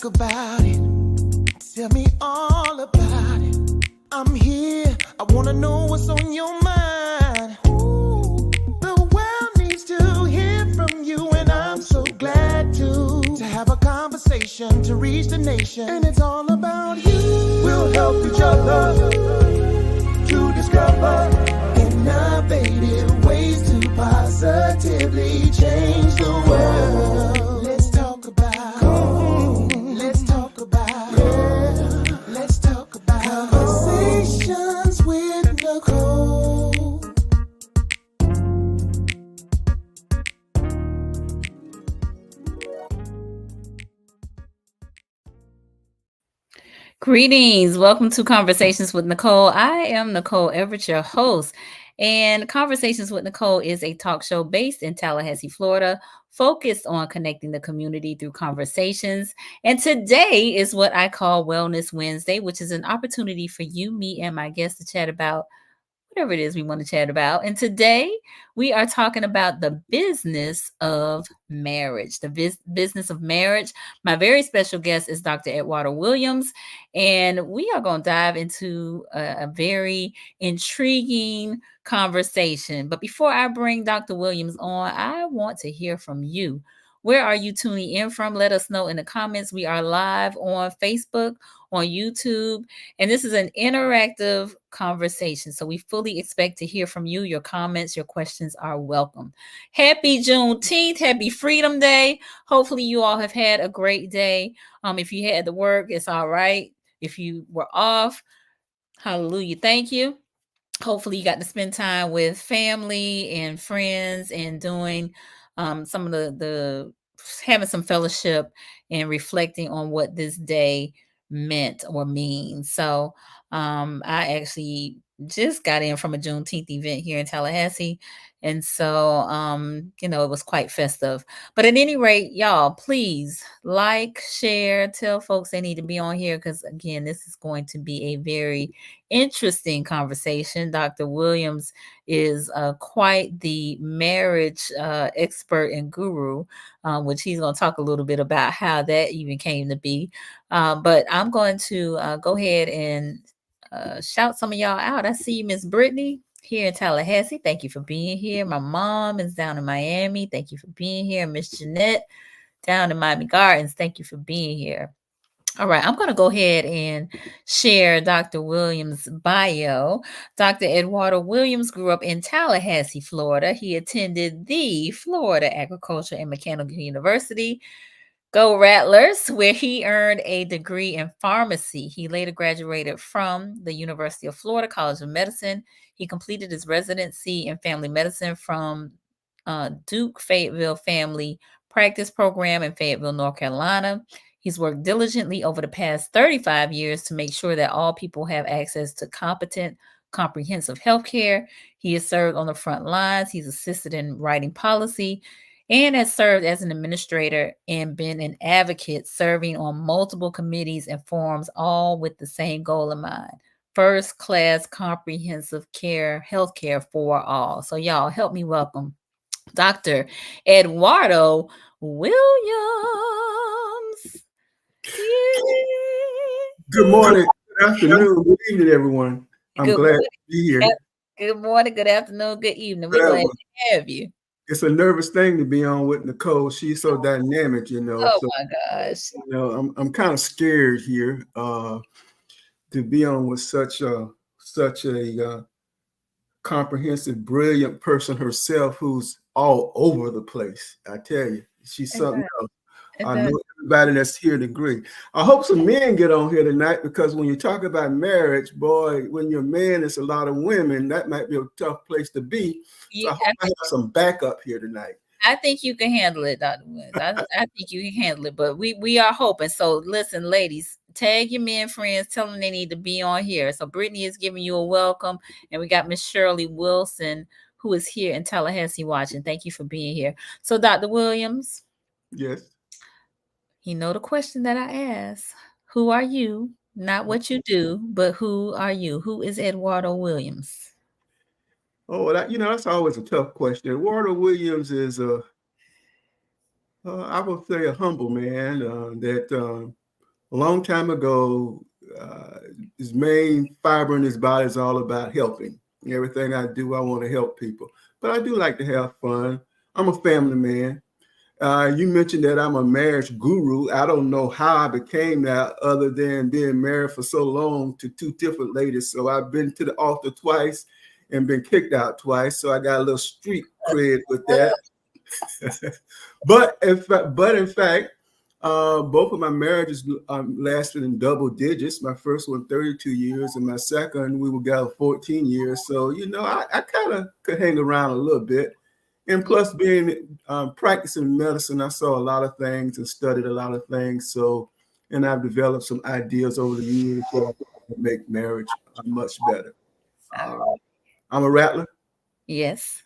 about it. Tell me all about it. I'm here. I wanna know what's on your mind. Ooh, the world needs to hear from you, and I'm so glad to have a conversation to reach the nation. And it's all about you. We'll help each other to discover innovative ways to positively change the world. Let's talk about. Let's talk about. Let's talk about conversations with Nicole. Greetings. Welcome to Conversations with Nicole. I am Nicole Everett, your host. And Conversations with Nicole is a talk show based in Tallahassee, Florida, focused on connecting the community through conversations. And today is what I call Wellness Wednesday, which is an opportunity for you, me, and my guests to chat about whatever it is we want to chat about. And today we are talking about the business of marriage, the business of marriage. My very special guest is Dr. Edwardo Williams, and we are going to dive into a very intriguing conversation. But before I bring Dr. Williams on, I want to hear from you. Where are you tuning in from? Let us know in the comments. We are live on Facebook, on YouTube, and this is an interactive conversation. So we fully expect to hear from you. Your comments, your questions are welcome. Happy Juneteenth. Happy Freedom Day. Hopefully you all have had a great day. If you had to work, it's all right. If you were off, hallelujah. Thank you. Hopefully you got to spend time with family and friends and doing some of the having some fellowship and reflecting on what this day meant or means. So I actually just got in from a Juneteenth event here in Tallahassee. And so, it was quite festive. But at any rate, y'all, please like, share, tell folks they need to be on here because, again, this is going to be a very interesting conversation. Dr. Williams is quite the marriage expert and guru, which he's going to talk a little bit about how that even came to be. But I'm going to go ahead and shout some of y'all out. I see you, Miss Brittany, here in Tallahassee. Thank you for being here. My mom is down in Miami. Thank you for being here. Miss Jeanette down in Miami Gardens. Thank you for being here. All right, I'm going to go ahead and share Dr. Williams' bio. Dr. Edwardo Williams grew up in Tallahassee, Florida. He attended the Florida Agriculture and Mechanical University, Go Rattlers, where he earned a degree in pharmacy. He later graduated from the University of Florida College of Medicine. He completed his residency in family medicine from Duke Fayetteville Family Practice Program in Fayetteville, North Carolina. He's worked diligently over the past 35 years to make sure that all people have access to competent, comprehensive health care. He has served on the front lines. He's assisted in writing policy and has served as an administrator and been an advocate, serving on multiple committees and forums, all with the same goal in mind: first class comprehensive care, healthcare for all. So, y'all, help me welcome Dr. Edwardo Williams. Good morning, good afternoon, good evening, everyone. I'm glad to be here. Good morning, good afternoon, good evening. We're glad to have you. It's a nervous thing to be on with Nicole. She's so dynamic, Oh so, my gosh. I'm kind of scared here to be on with such a comprehensive, brilliant person herself who's all over the place. I tell you, she's something else. I know everybody that's here to agree. I hope some men get on here tonight because when you talk about marriage, boy, when you're a man, it's a lot of women. That might be a tough place to be. So I hope I have some backup here tonight. I think you can handle it, Dr. Williams. I think you can handle it, but we are hoping. So listen, ladies, tag your men friends, tell them they need to be on here. So Brittany is giving you a welcome, and we got Miss Shirley Wilson, who is here in Tallahassee watching. Thank you for being here. So Dr. Williams. Yes. You know the question that I asked. Who are you? Not what you do, but who are you? Who is Edwardo Williams? Oh, that's always a tough question. Edwardo Williams is I would say a humble man that a long time ago, his main fiber in his body is all about helping. Everything I do, I want to help people. But I do like to have fun. I'm a family man. You mentioned that I'm a marriage guru. I don't know how I became that other than being married for so long to two different ladies. So I've been to the altar twice and been kicked out twice. So I got a little street cred with that. but in fact, both of my marriages lasted in double digits. My first one, 32 years, and my second, we were together 14 years. So, I kind of could hang around a little bit. And plus, being practicing medicine, I saw a lot of things and studied a lot of things. So, and I've developed some ideas over the years that make marriage much better. I'm a rattler. Yes.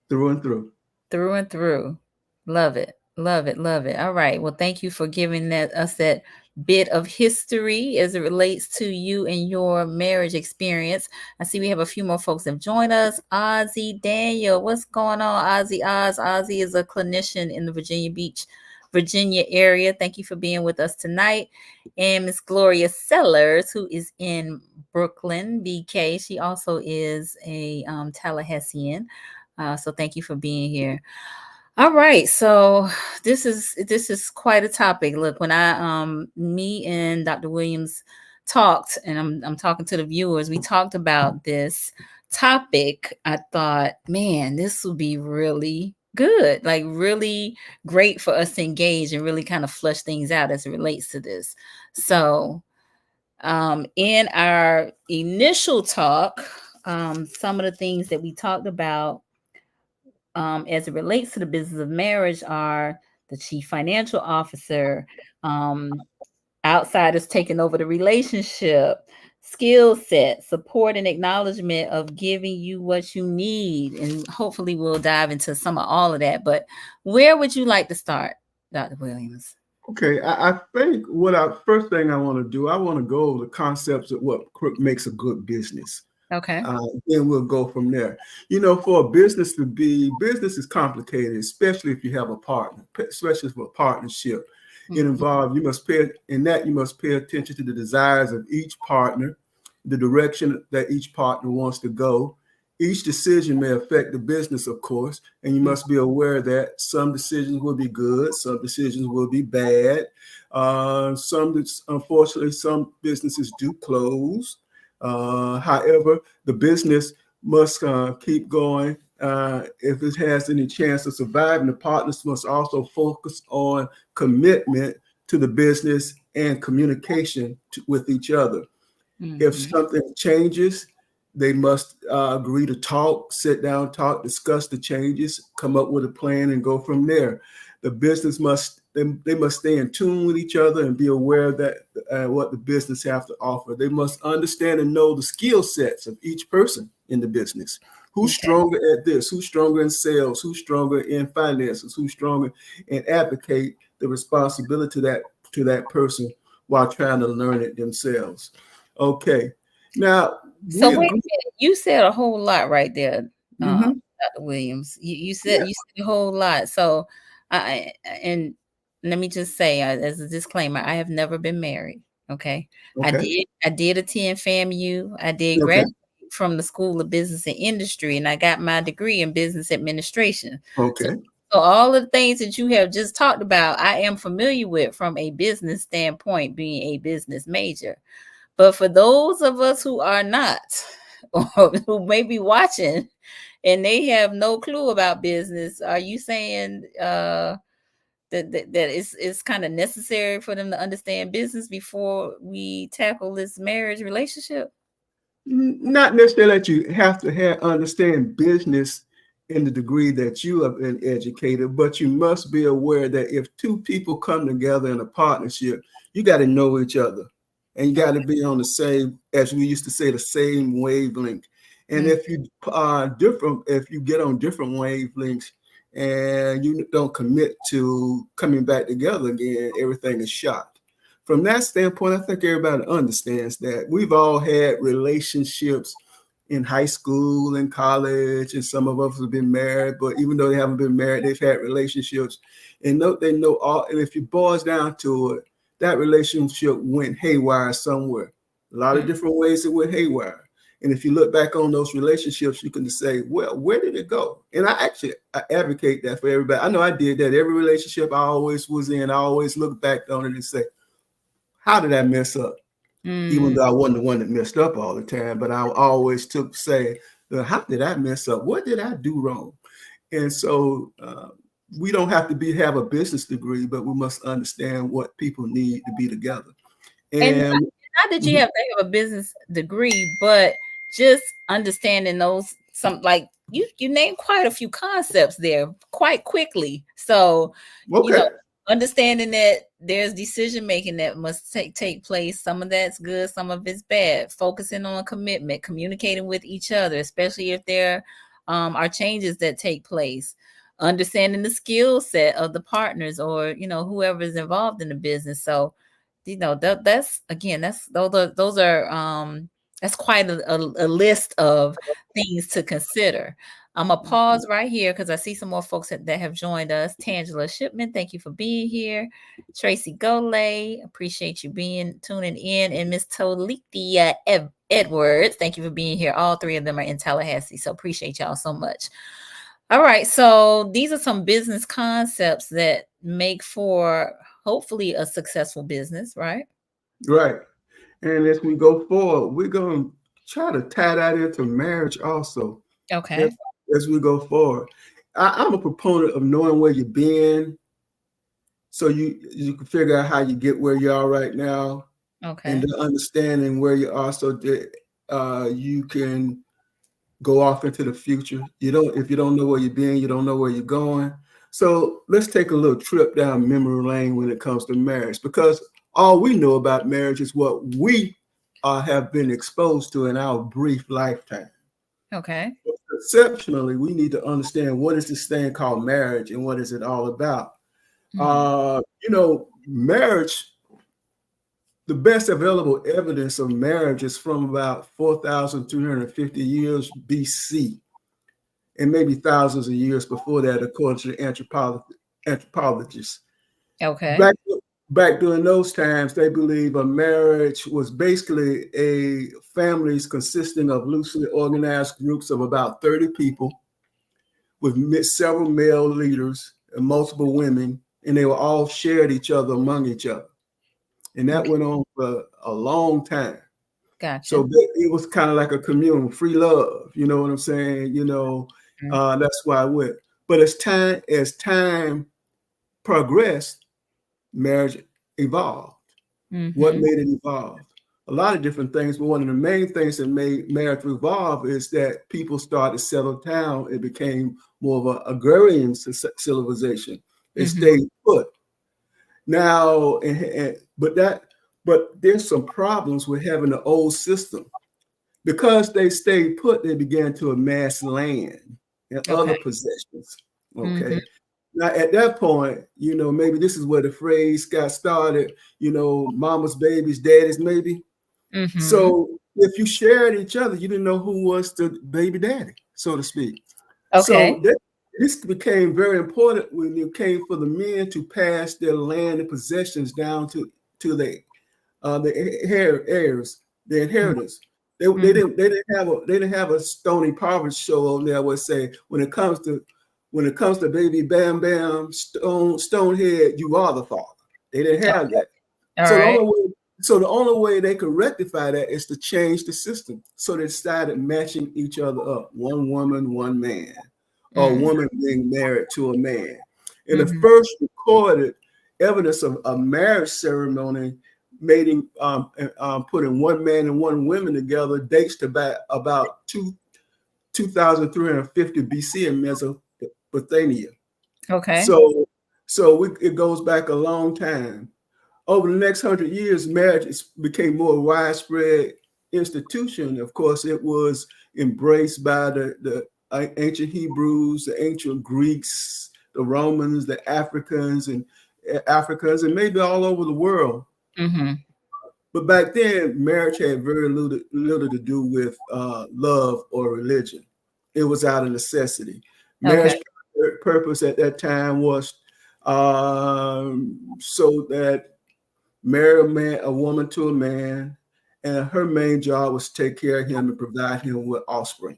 Through and through. Through and through. Love it. Love it. Love it. All right. Well, thank you for giving us that bit of history as it relates to you and your marriage experience. I see we have a few more folks that have joined us. Ozzy, Daniel, what's going on? Ozzy Oz. Ozzy is a clinician in the Virginia Beach, Virginia area. Thank you for being with us tonight. And Miss Gloria Sellers, who is in Brooklyn, BK. She also is a Tallahassean. So thank you for being here. All right, so this is quite a topic. Look, when me and Dr. Williams talked, and I'm talking to the viewers, we talked about this topic. I thought, man, this would be really good, like really great for us to engage and really kind of flush things out as it relates to this. So, in our initial talk, some of the things that we talked about as it relates to the business of marriage are the chief financial officer, outsiders taking over the relationship, skill set, support and acknowledgement of giving you what you need. And hopefully we'll dive into some of all of that. But where would you like to start, Dr. Williams? Okay, I think first thing I want to do, I want to go over the concepts of what makes a good business. Okay. Then we'll go from there. For a business business is complicated, especially if you have a partner, especially for a partnership. Mm-hmm. It involves, you must pay attention to the desires of each partner, the direction that each partner wants to go. Each decision may affect the business, of course, and you must be aware that some decisions will be good, some decisions will be bad. Unfortunately, some businesses do close. However, the business must keep going. If it has any chance of surviving, the partners must also focus on commitment to the business and communication with each other. Mm-hmm. If something changes, they must agree to sit down, discuss the changes, come up with a plan, and go from there. The business must stay in tune with each other and be aware that what the business have to offer. They must understand and know the skill sets of each person in the business. Who's stronger at this? Who's stronger in sales? Who's stronger in finances? Who's stronger in advocate the responsibility to that person while trying to learn it themselves? Okay. Now, so wait a minute. You said a whole lot right there, Dr. Williams. You said a whole lot. So, and let me just say, as a disclaimer, I have never been married. Okay. I did attend FAMU. I did graduate from the School of Business and Industry, and I got my degree in business administration. Okay. So all of the things that you have just talked about, I am familiar with from a business standpoint, being a business major. But for those of us who are not, or who may be watching and they have no clue about business, are you saying that it's kind of necessary for them to understand business before we tackle this marriage relationship? Not necessarily that you have to understand business in the degree that you have been educated, but you must be aware that if two people come together in a partnership, you got to know each other. And you got to be on the same, as we used to say, the same wavelength. And if you are different, if you get on different wavelengths and you don't commit to coming back together again, everything is shot. From that standpoint, I think everybody understands that. We've all had relationships in high school and college, and some of us have been married, but even though they haven't been married, they've had relationships. And they know all, and if it boils down to it, that relationship went haywire somewhere. A lot of different ways it went haywire. And if you look back on those relationships, you can say, well, where did it go? And I advocate that for everybody. I know I did that. Every relationship I always was in, I always look back on it and say, how did I mess up? Even though I wasn't the one that messed up all the time, but I always say, how did I mess up? What did I do wrong? And so we don't have to have a business degree, but we must understand what people need to be together. And not that you have to have a business degree, but just understanding those, like you named quite a few concepts there quite quickly. So, understanding that there's decision making that must take place. Some of that's good, some of it's bad. Focusing on commitment, communicating with each other, especially if there are changes that take place. Understanding the skill set of the partners or whoever is involved in the business. So that's quite a list of things to consider. I'm gonna pause right here because I see some more folks that have joined us. Tangela Shipman, thank you for being here. Tracy Golay, appreciate you tuning in, and Miss Tolithia Edwards, thank you for being here. All three of them are in Tallahassee, so appreciate y'all so much. All right, so these are some business concepts that make for hopefully a successful business, right? Right. And as we go forward, we're going to try to tie that into marriage also. Okay. As we go forward. I'm a proponent of knowing where you've been so you can figure out how you get where you are right now. Okay. And understanding where you are so that you can go off into the future. If you don't know where you've been, you don't know where you're going. So let's take a little trip down memory lane when it comes to marriage, because all we know about marriage is what we have been exposed to in our brief lifetime. Okay. Exceptionally, we need to understand what is this thing called marriage and what is it all about. Marriage, the best available evidence of marriage is from about 4,350 years BC, and maybe thousands of years before that, according to the anthropologists. Okay. Back during those times, they believe a marriage was basically a families consisting of loosely organized groups of about 30 people with several male leaders and multiple women, and they were all shared each other among each other. And that went on for a long time. Gotcha. So it was kind of like a commune, free love. You know what I'm saying? That's why I went. But as time progressed, marriage evolved. What made it evolve? A lot of different things, but one of the main things that made marriage evolve is that people started to settle down. It became more of an agrarian civilization. They stayed put. Now, but there's some problems with having the old system. Because they stayed put, they began to amass land and other possessions. Okay. Now, at that point, maybe this is where the phrase got started, mama's babies, daddy's maybe. So if you shared each other, you didn't know who was the baby daddy, so to speak. Okay. So this became very important when it came for the men to pass their land and possessions down to the heirs, the inheritance. They didn't have a Stony Poverty show on there where say when it comes to baby bam bam stonehead, you are the father. They didn't have that. So the only way they could rectify that is to change the system. So they started matching each other up. One woman, one man, or a woman being married to a man. And the first recorded evidence of a marriage ceremony putting one man and one woman together dates to about 2,350 BC in Mesopotamia. Okay. So it goes back a long time. Over the next 100 years, marriage became more widespread institution. Of course, it was embraced by the ancient Hebrews, the ancient Greeks, the Romans, the Africans, and maybe all over the world. But back then, marriage had very little to do with love or religion. It was out of necessity. Marriage purpose at that time was so that marry a man, a woman to a man, and her main job was to take care of him and provide him with offspring.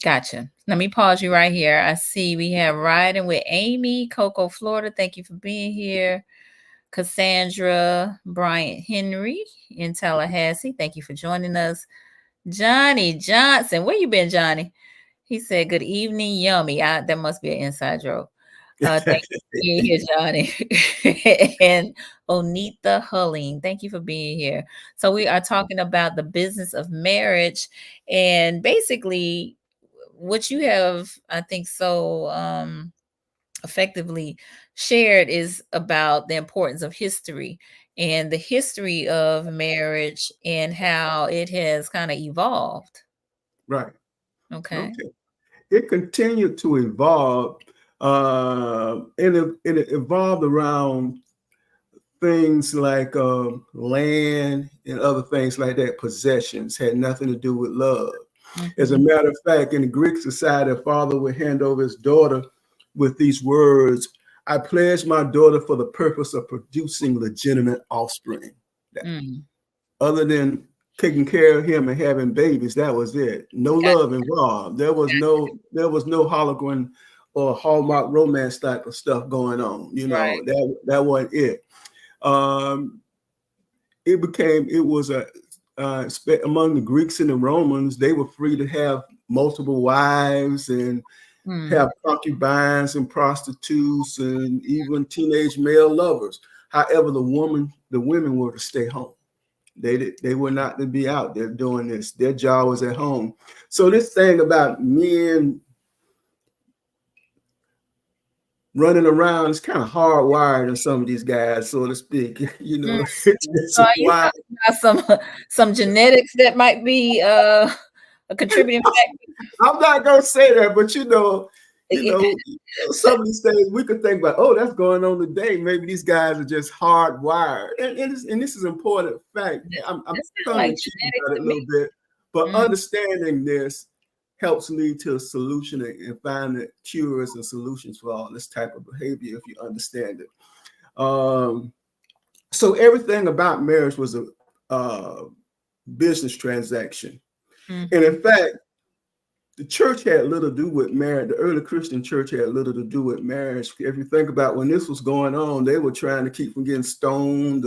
Gotcha. Let me pause you right here. I see we have riding with Amy, Cocoa, Florida. Thank you for being here. Cassandra Bryant Henry in Tallahassee. Thank you for joining us. Johnny Johnson. Where you been, Johnny? He said, good evening, yummy. That must be an inside joke. Thank you for being here, Johnny. And Onita Hulling, thank you for being here. So we are talking about the business of marriage, and basically what you have, I think, so effectively shared is about the importance of history and the history of marriage and how it has kind of evolved. Right. Okay. Okay. It continued to evolve, and it evolved around things like land and other things like that. Possessions had nothing to do with love. As a matter of fact, in the Greek society, a father would hand over his daughter with these words, I pledge my daughter for the purpose of producing legitimate offspring. Other than taking care of him and having babies, that was it. No love involved. There was no hologram or Hallmark romance type of stuff going on. You know, that wasn't it. It was among the Greeks and the Romans, they were free to have multiple wives and have concubines and prostitutes and even teenage male lovers. However, the women were to stay home. They were not to be out there doing this. Their job was at home. So this thing about men running around is kind of hardwired in some of these guys, so to speak. You know, so are you talking about some genetics that might be a contributing factor? I'm not gonna say that, but you know, some of these things we could think about. Oh, that's going on today. Maybe these guys are just hardwired, and this is an important fact. I'm tongue in cheek about it a little bit, but understanding this helps lead to a solution and find the cures and solutions for all this type of behavior if you understand it. So everything about marriage was a business transaction, and in fact, the church had little to do with marriage. The early Christian church had little to do with marriage. If you think about when this was going on, they were trying to keep from getting stoned,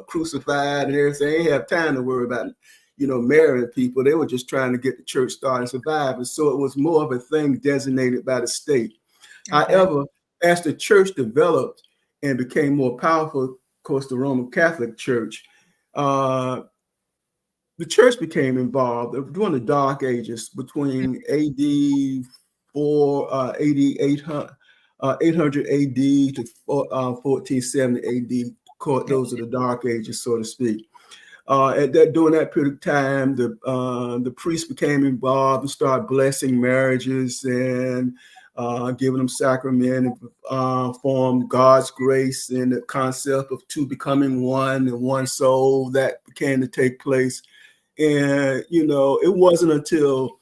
crucified, and everything. They didn't have time to worry about, marrying people. They were just trying to get the church started and survive. And so it was more of a thing designated by the state. Okay. However, as the church developed and became more powerful, of course, the Roman Catholic Church, the church became involved during the Dark Ages between AD 800 AD to 1470 AD. Those are the Dark Ages, so to speak. During that period of time, the priests became involved and started blessing marriages and giving them sacrament and formed God's grace and the concept of two becoming one and one soul that began to take place. And, it wasn't until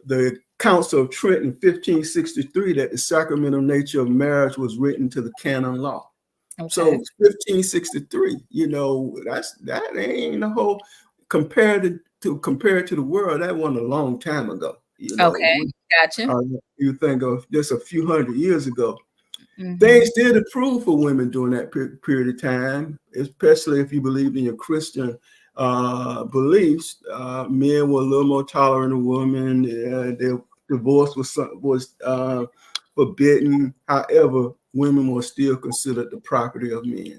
the Council of Trent in 1563 that the sacramental nature of marriage was written to the canon law. Okay. So 1563, that ain't the whole compared to the world. That wasn't a long time ago. Okay, gotcha. You think of just a few hundred years ago. Things did improve for women during that period of time, especially if you believed in your Christian beliefs. Men were a little more tolerant of women. Their divorce was forbidden. However, women were still considered the property of men.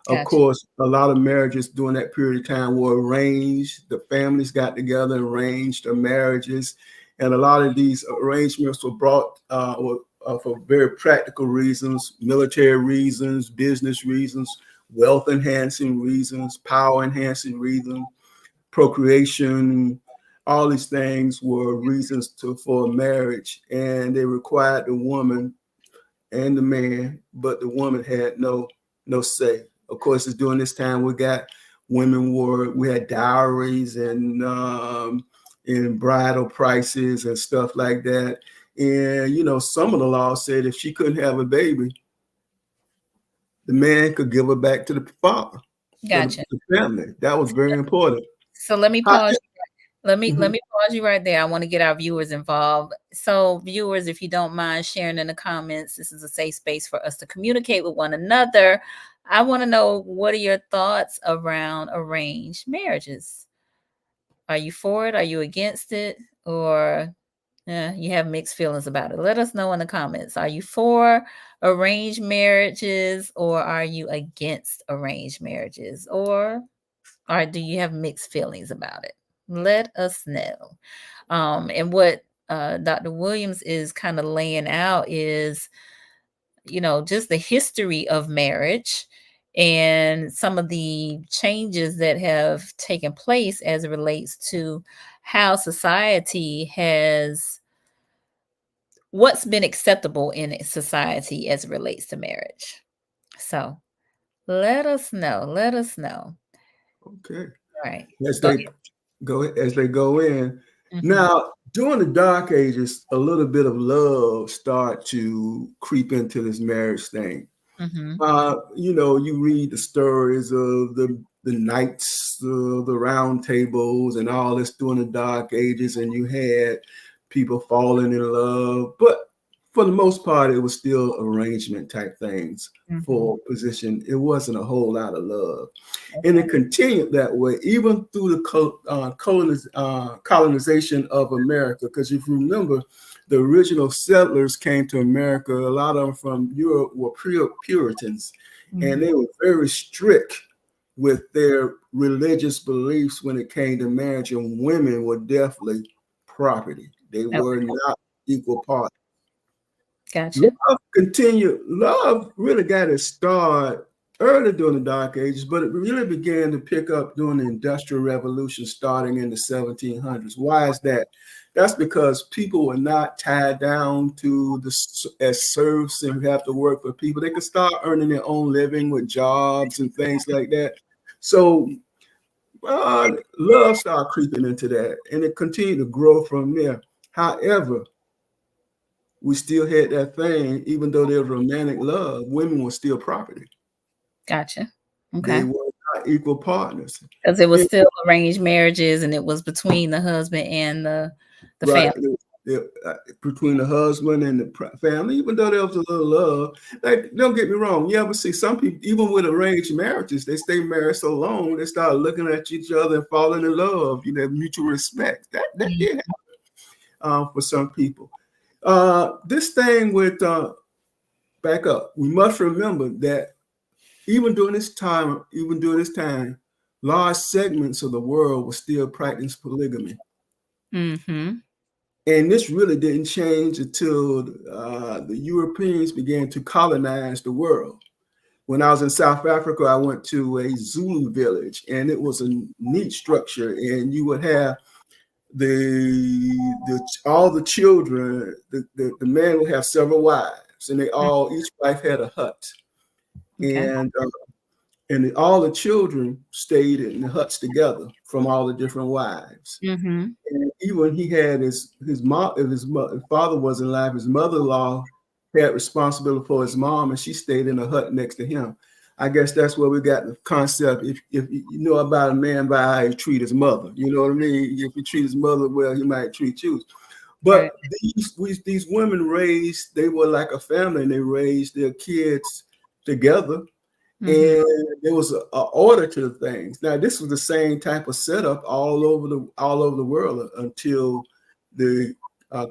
Gotcha. Of course, a lot of marriages during that period of time were arranged. The families got together and arranged their marriages. And a lot of these arrangements were brought for very practical reasons, military reasons, business reasons, wealth enhancing reasons, power enhancing reasons, procreation. All these things were reasons for marriage, and they required the woman and the man, but the woman had no say. Of course, it's during this time we had dowries and bridal prices and stuff like that. And, some of the laws said if she couldn't have a baby, the man could give her back to the father. for Gotcha. the family. That was very important. So let me How, pause. Let me mhm. pause you right there. I want to get our viewers involved. So, viewers, if you don't mind sharing in the comments, this is a safe space for us to communicate with one another. I want to know, what are your thoughts around arranged marriages? Are you for it? Are you against it? Or you have mixed feelings about it? Let us know in the comments. Are you for arranged marriages, or are you against arranged marriages? Or do you have mixed feelings about it? Let us know. And what Dr. Williams is kind of laying out is, just the history of marriage and some of the changes that have taken place as it relates to how society has, what's been acceptable in society as it relates to marriage. So let us know. Let us know. Okay. All right. As Go they go in. ahead. Now, during the Dark Ages, a little bit of love start to creep into this marriage thing. Mm-hmm. You read the stories of the knights, the round tables, and all this during the Dark Ages, and you had people falling in love. But for the most part, it was still arrangement type things Mm-hmm. for position. It wasn't a whole lot of love. And it continued that way, even through the colonization of America. Because if you remember, the original settlers came to America, a lot of them from Europe were Puritans, and they were very strict with their religious beliefs when it came to marriage, and women were definitely property. They were Okay. not equal parts. Gotcha. Love really got its start early during the Dark Ages, but it really began to pick up during the Industrial Revolution starting in the 1700s. Why is that? That's because people were not tied down to as serfs and have to work for people. They could start earning their own living with jobs and things like that. So love started creeping into that, and it continued to grow from there. However, we still had that thing, even though there was romantic love, women were still property. Gotcha. They Okay. were not equal partners. Because it was And, still arranged marriages, and it was between the husband and the right. family. Between the husband and the family, even though there was a little love. Like, don't get me wrong. You ever see some people, even with arranged marriages, they stay married so long, they start looking at each other and falling in love, mutual respect. That did happen for some people. This thing with, back up, we must remember that even during this time, large segments of the world were still practicing polygamy. Mm-hmm. And this really didn't change until the Europeans began to colonize the world. When I was in South Africa, I went to a Zulu village, and it was a neat structure. And you would have all the children. The man would have several wives, and each wife had a hut, Okay. and all the children stayed in the huts together from all the different wives. Mm-hmm. And even he had his mom, if his father wasn't alive, his mother-in-law had responsibility for his mom, and she stayed in a hut next to him. I guess that's where we got the concept. If you know about a man by how he treat his mother, you know what I mean? If you treat his mother well, he might treat you. Right. But these women they were like a family, and they raised their kids together. Mm-hmm. And there was a order to the things. Now, this was the same type of setup all over the world until the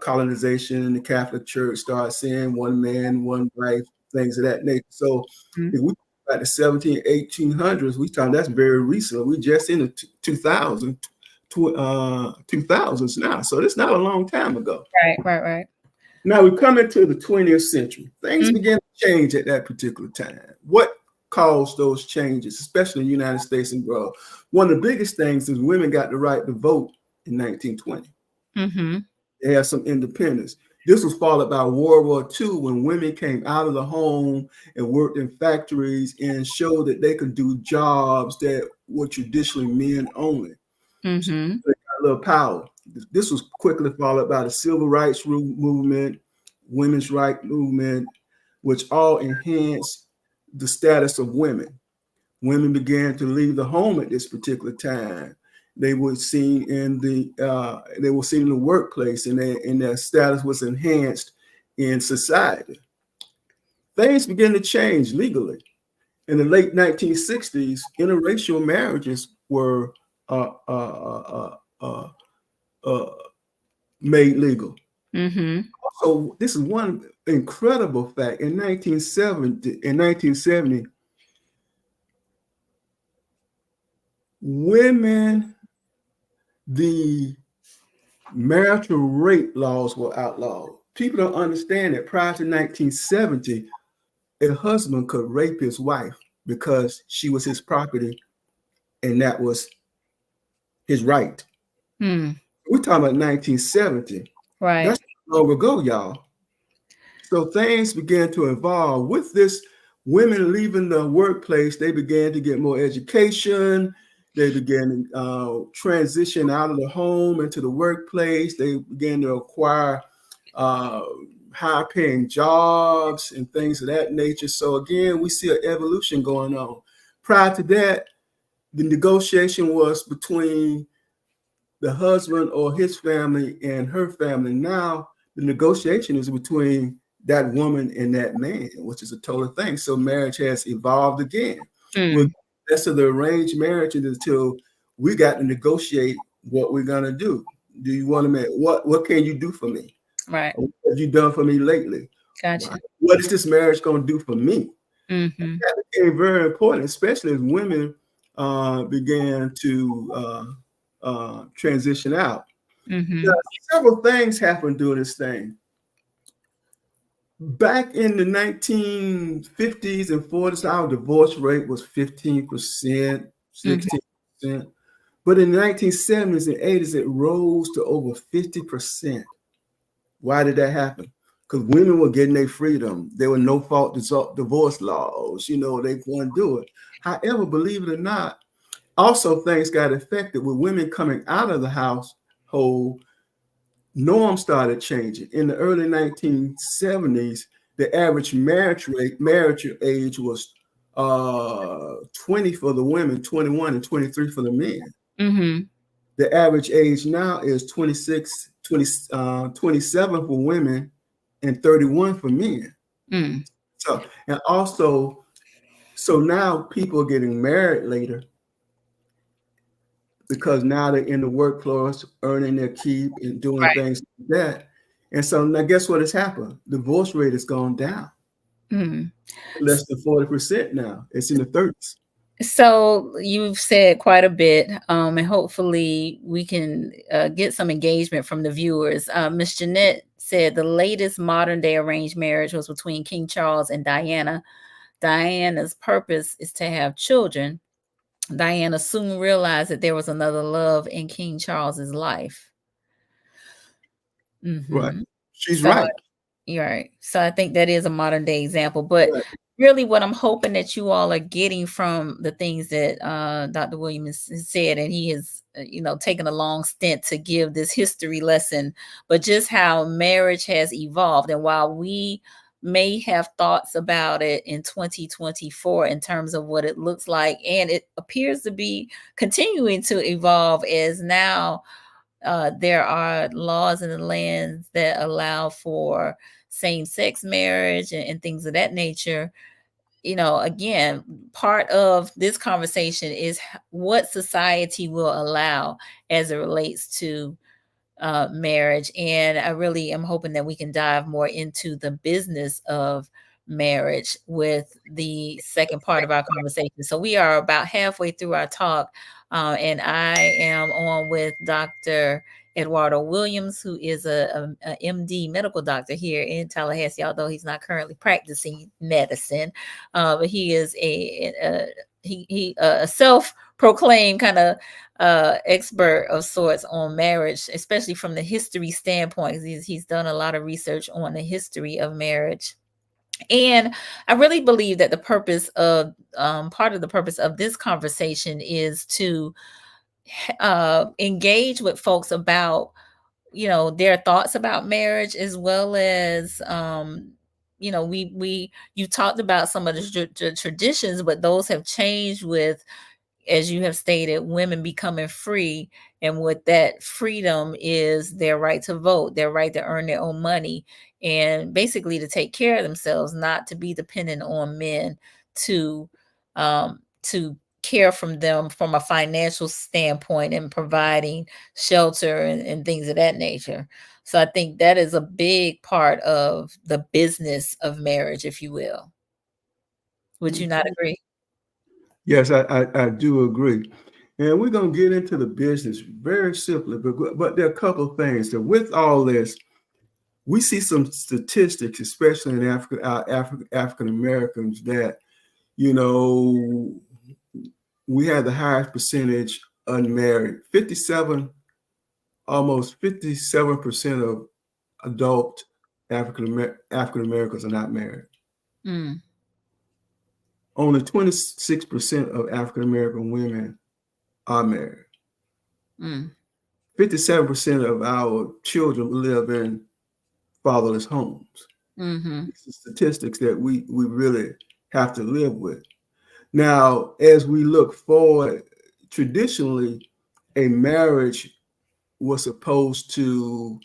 colonization and the Catholic Church started saying one man, one wife, things of that nature. So if we talk about the 1800s, we talk that's very recent. We just in the 2000s now. So it's not a long time ago. Right. Now we come into the 20th century. Things Mm-hmm. began to change at that particular time. What caused those changes, especially in the United States and abroad? One of the biggest things is women got the right to vote in 1920. Mm-hmm. They had some independence. This was followed by World War II, when women came out of the home and worked in factories and showed that they could do jobs that were traditionally men only. So Mm-hmm. they got a little power. This was quickly followed by the civil rights movement, women's rights movement, which all enhanced the status of women. Women began to leave the home at this particular time. They were seen in the workplace, and their status was enhanced in society. Things began to change legally. In the late 1960s, interracial marriages were uh, uh, uh, uh, made legal. Mm-hmm. So this is one incredible fact. In 1970, women, the marital rape laws were outlawed. People don't understand that prior to 1970, a husband could rape his wife because she was his property and that was his right. We're talking about 1970. Right. That's long ago, y'all. So things began to evolve with this. Women leaving the workplace, they began to get more education. They began to transition out of the home into the workplace. They began to acquire high-paying jobs and things of that nature. So again, we see an evolution going on. Prior to that, the negotiation was between the husband or his family and her family. Now the negotiation is between that woman and that man, which is a total thing. So marriage has evolved again. With that's of the arranged marriage until we got to negotiate what we're gonna do. Do you want to make what can you do for me? Right. What have you done for me lately? Gotcha. What is this marriage gonna do for me? Mm-hmm. That became very important, especially as women began to transition out. Mm-hmm. Several things happened during this thing. Back in the 1950s and 40s, our divorce rate was 15%, 16%. But in the 1970s and 80s, it rose to over 50%. Why did that happen? Because women were getting their freedom. There were no fault divorce laws. You know, they couldn't do it. However, believe it or not, also things got affected with women coming out of the household. Norms started changing. In the early 1970s, the average marriage age was 20 for the women, 21 and 23 for the men. Mm-hmm. The average age now is 26, 27 for women and 31 for men. So, and also, so now people are getting married later because now they're in the workforce, earning their keep and doing things like that. And so now guess what has happened? Divorce rate has gone down. Less than 40% now. It's in the 30s. So you've said quite a bit, and hopefully we can get some engagement from the viewers. Miss Jeanette said the latest modern day arranged marriage was between King Charles and Diana. Diana's purpose is to have children. Diana soon realized that there was another love in King Charles's life. Right. She's So, right. you're right. So I think that is a modern day example. But really what I'm hoping that you all are getting from the things that Dr. Williams has said, and he has, taken a long stint to give this history lesson, but just how marriage has evolved. And while we may have thoughts about it in 2024 in terms of what it looks like, and it appears to be continuing to evolve as now there are laws in the land that allow for same-sex marriage and things of that nature. Again, part of this conversation is what society will allow as it relates to marriage. And I really am hoping that we can dive more into the business of marriage with the second part of our conversation. So we are about halfway through our talk, and I am on with Dr. Edwardo Williams, who is a MD medical doctor here in Tallahassee, although he's not currently practicing medicine. But he is a self-proclaimed kind of expert of sorts on marriage, especially from the history standpoint. He's done a lot of research on the history of marriage. And I really believe that the purpose of part of the purpose of this conversation is to engage with folks about their thoughts about marriage, as well as you talked about some of the traditions, but those have changed with, as you have stated, women becoming free. And with that freedom is their right to vote, their right to earn their own money, and basically to take care of themselves, not to be dependent on men to to care from them from a financial standpoint and providing shelter and things of that nature. So I think that is a big part of the business of marriage, if you will. Would you not agree? Yes, I do agree. And we're going to get into the business very simply, but there are a couple of things that with all this, we see some statistics, especially in African Americans, that, you know, we have the highest percentage unmarried. Almost 57% of adult African Americans are not married. Mm. Only 26% of African American women are married. 57% of our children live in fatherless homes. Mm-hmm. These are statistics that we really have to live with. Now, as we look forward, traditionally, a marriage was supposed to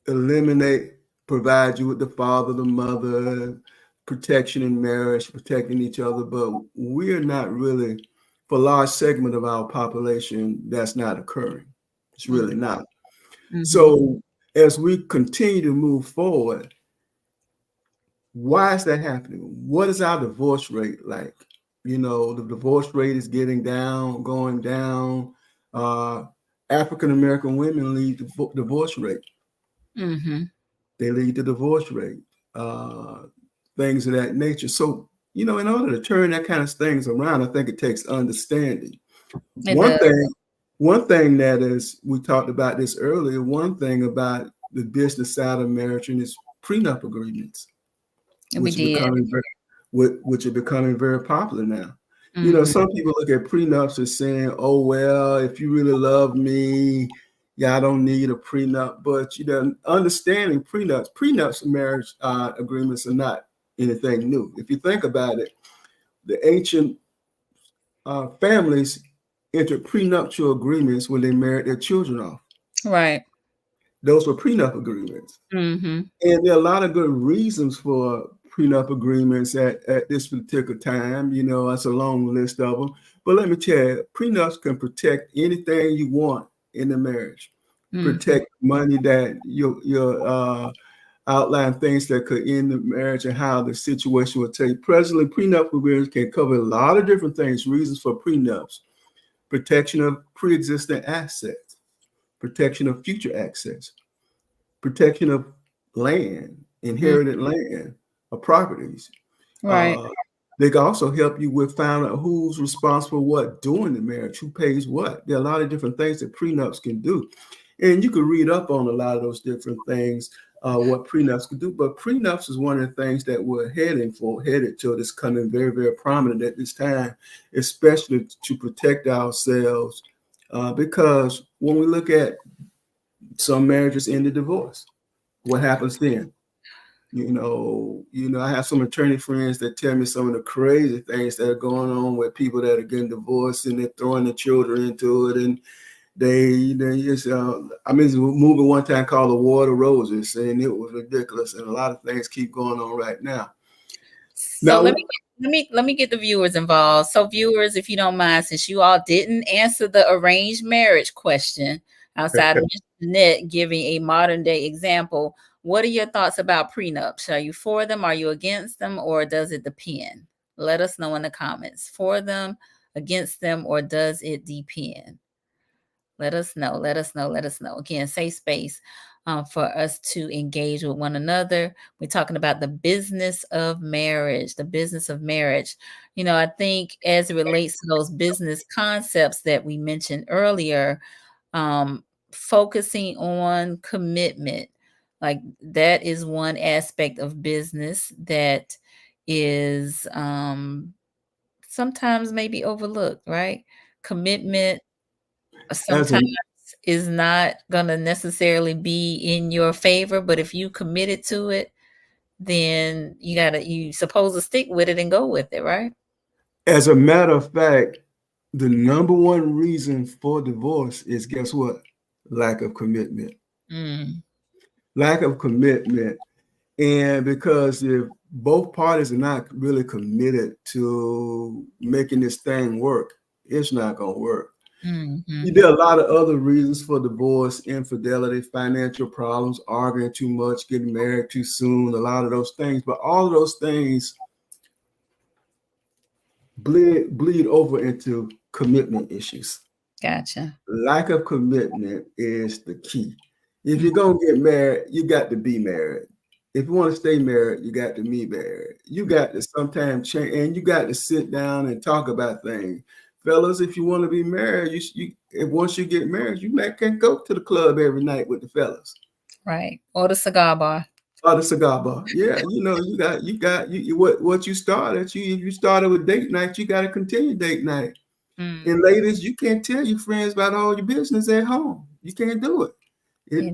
provide you with the father, the mother, protection in marriage, protecting each other. But we're not really, for a large segment of our population, that's not occurring. It's really not. Mm-hmm. So as we continue to move forward, why is that happening? What is our divorce rate like? You know, the divorce rate is going down. African American women lead the divorce rate. Mm-hmm. They lead the divorce rate, things of that nature. So, you know, in order to turn that kind of things around, I think it takes understanding. One thing that is, we talked about this earlier, one thing about the business side of marriage is prenup agreements, which are becoming very popular now. Mm-hmm. You know, some people look at prenups as saying, oh, well, if you really love me, yeah, I don't need a prenup. But, you know, understanding prenups and marriage agreements are not anything new. If you think about it, the ancient families entered prenuptial agreements when they married their children off. Right. Those were prenup agreements. Mm-hmm. And there are a lot of good reasons for prenup agreements at this particular time. You know, that's a long list of them. But let me tell you, prenups can protect anything you want in the marriage. Mm-hmm. Protect money that your outline things that could end the marriage and how the situation would take. Presently, prenup agreements can cover a lot of different things, reasons for prenups. Protection of pre-existing assets, protection of future access, protection of land, inherited land, or properties. Right. They can also help you with finding out who's responsible for what during the marriage, who pays what. There are a lot of different things that prenups can do. And you can read up on a lot of those different things, what prenups can do. But prenups is one of the things that we're headed to that's coming very, very prominent at this time, especially to protect ourselves. Because when we look at some marriages end in divorce, what happens then? You know, I have some attorney friends that tell me some of the crazy things that are going on with people that are getting divorced and they're throwing the children into it. And they just, I mean, there's a movie one time called The War of the Roses, and it was ridiculous. And a lot of things keep going on right now. So let me get the viewers involved. So viewers, if you don't mind, since you all didn't answer the arranged marriage question outside of Jeanette giving a modern day example, what are your thoughts about prenups? Are you for them? Are you against them? Or does it depend? Let us know in the comments. For them, against them, or does it depend? Let us know. Let us know. Let us know. Again, safe space for us to engage with one another. We're talking about the business of marriage, the business of marriage. You know, I think as it relates to those business concepts that we mentioned earlier, focusing on commitment, like that is one aspect of business that is sometimes maybe overlooked, right? Commitment sometimes is not gonna necessarily be in your favor, but if you committed to it, then you supposed to stick with it and go with it, right? As a matter of fact, the number one reason for divorce is, guess what? Lack of commitment. Lack of commitment. And because if both parties are not really committed to making this thing work, it's not going to work. There are a lot of other reasons for divorce: infidelity, financial problems, arguing too much, getting married too soon, a lot of those things. But all of those things bleed over into commitment issues. Gotcha. Lack of commitment is the key. If you're going to get married, you got to be married. If you want to stay married, you got to be married. You got to sometimes change, and you got to sit down and talk about things. Fellas, if you want to be married, once you get married, you can't go to the club every night with the fellas. Right. Or the cigar bar. Or the cigar bar. Yeah, what you started. You started with date night, you got to continue date night. And ladies, you can't tell your friends about all your business at home. You can't do it.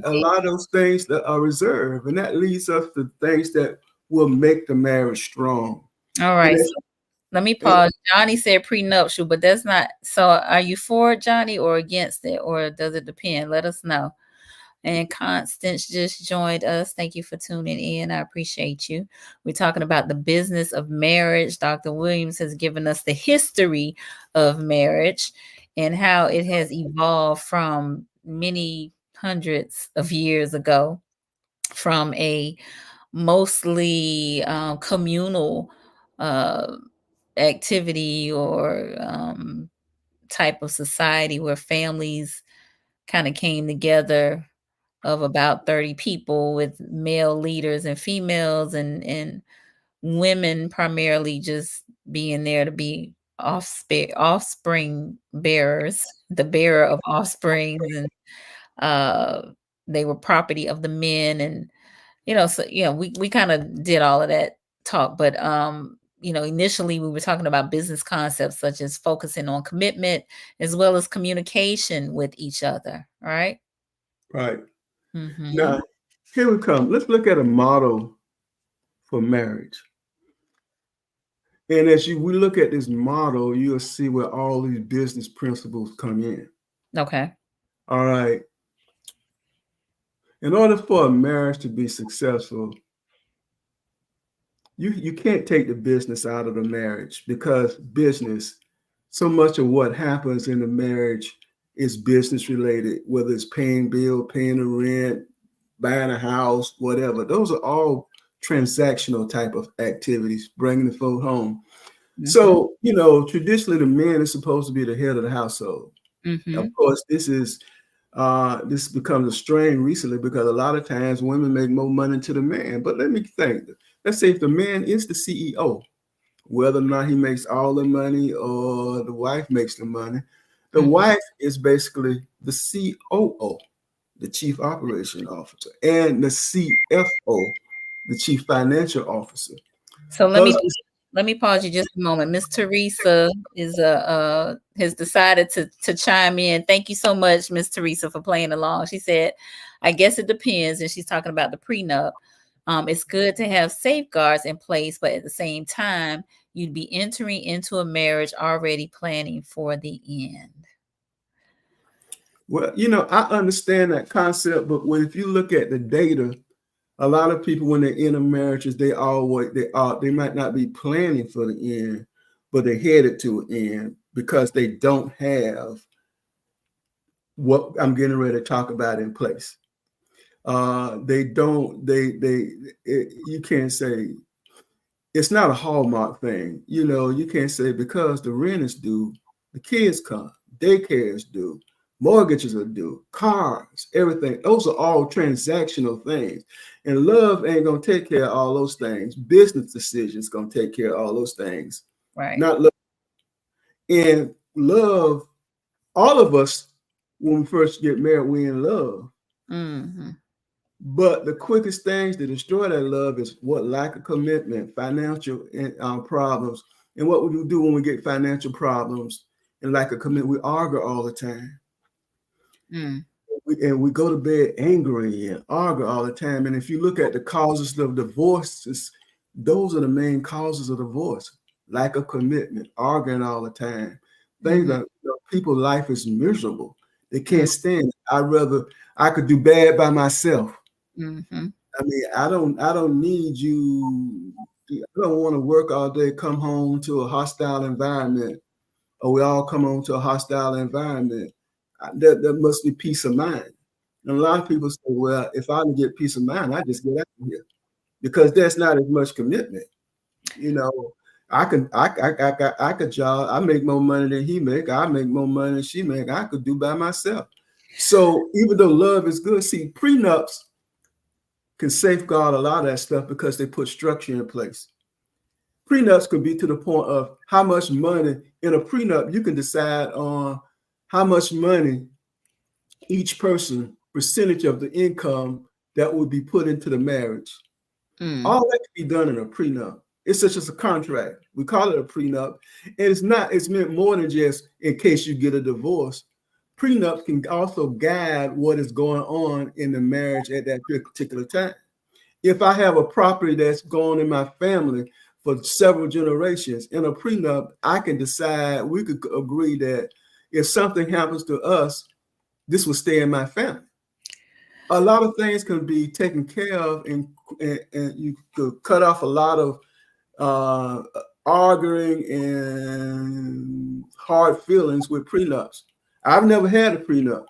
A lot of those things that are reserved, and that leads us to things that will make the marriage strong. All right. So let me pause. Johnny said prenuptial, but that's not. So are you for it, Johnny, or against it, or does it depend? Let us know. And Constance just joined us. Thank you for tuning in. I appreciate you. We're talking about the business of marriage. Dr. Williams has given us the history of marriage and how it has evolved from many hundreds of years ago, from a mostly communal activity or type of society where families kind of came together of about 30 people with male leaders and females and women primarily just being there to be offspring bearers, the bearer of offspring, and they were property of the men. And so we kind of did all of that talk, but initially we were talking about business concepts such as focusing on commitment as well as communication with each other. Right. Now, here we come. Let's look at a model for marriage. And as we look at this model, you'll see where all these business principles come in. Okay. All right. In order for a marriage to be successful, you can't take the business out of the marriage, because business, so much of what happens in the marriage is business related, whether it's paying bill, paying the rent, buying a house, whatever. Those are all transactional type of activities, bringing the food home. So, traditionally the man is supposed to be the head of the household. Of course, this becomes a strain recently because a lot of times women make more money to the man. But let's say if the man is the CEO, whether or not he makes all the money or the wife makes the money, the wife is basically the COO, the Chief Operation Officer, and the CFO, the Chief Financial Officer. So let me pause you just a moment. Miss Teresa has decided to chime in. Thank you so much, Miss Teresa, for playing along. She said, I guess it depends. And she's talking about the prenup. It's good to have safeguards in place, but at the same time, you'd be entering into a marriage already planning for the end. Well, I understand that concept, but if you look at the data, a lot of people, when they're in a marriage, they might not be planning for the end, but they're headed to an end because they don't have what I'm getting ready to talk about in place. You can't say it's not a Hallmark thing. You can't say because the rent is due, the kids come, daycare is due, mortgages are due, cars, everything. Those are all transactional things. And love ain't going to take care of all those things. Business decisions going to take care of all those things. Right. Not love. And love, all of us, when we first get married, we in love. But the quickest things to destroy that love is lack of commitment, financial problems. And what we do when we get financial problems and lack of commitment, we argue all the time. Mm. And we go to bed angry and argue all the time. And if you look at the causes of divorces, those are the main causes of divorce: lack of commitment, arguing all the time. Things Mhm. that people's life is miserable. They Mm. can't stand it. I could do bad by myself. Mhm. I mean, I don't need you. I don't want to work all day, come home to a hostile environment, or we all come home to a hostile environment. There must be peace of mind. And a lot of people say, well, if I can get peace of mind, I just get out of here because there's not as much commitment. You know, I could job. I make more money than he make. I make more money than she make. I could do by myself. So even though love is good, see, prenups can safeguard a lot of that stuff because they put structure in place. Prenups could be to the point of how much money in a prenup you can decide on how much money each person percentage of the income that would be put into the marriage. Mm. All that can be done in a prenup. It's such as a contract. We call it a prenup. And it's meant more than just in case you get a divorce. Prenup can also guide what is going on in the marriage at that particular time. If I have a property that's gone in my family for several generations, in a prenup, I can decide, we could agree that if something happens to us, this will stay in my family. A lot of things can be taken care of, and you could cut off a lot of uh, arguing and hard feelings with prenups. I've never had a prenup,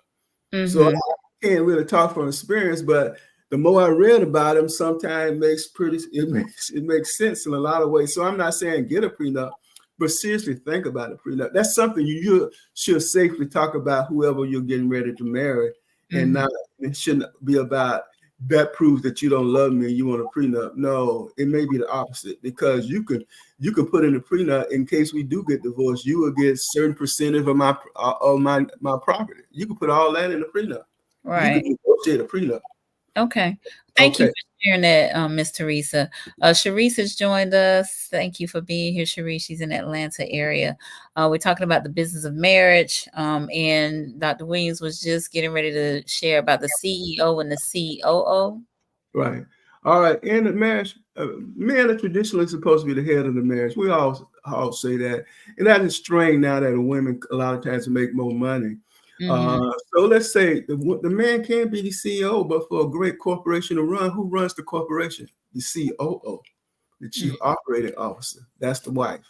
so Mhm. I can't really talk from experience. But the more I read about them, sometimes it makes sense in a lot of ways. So I'm not saying get a prenup, but seriously think about a prenup. That's something you should safely talk about whoever you're getting ready to marry, and Mhm. not it shouldn't be about that proves that you don't love me. You want a prenup? No, it may be the opposite because you can put in a prenup in case we do get divorced. You will get certain percentage of my property. You can put all that in a prenup. You could Right. negotiate a prenup. Okay. Thank you Okay, for sharing that, Miss Teresa. Sharice has joined us. Thank you for being here, Sharice. She's in the Atlanta area. We're talking about the business of marriage. And Dr. Williams was just getting ready to share about the CEO and the COO. right. All right. In the marriage, men are traditionally supposed to be the head of the marriage. We all say that, and that is strained now that the women a lot of times make more money. Mm-hmm. So let's say the man can be the CEO, but for a great corporation to run, who runs the corporation? The COO, the Chief Operating Officer. That's the wife.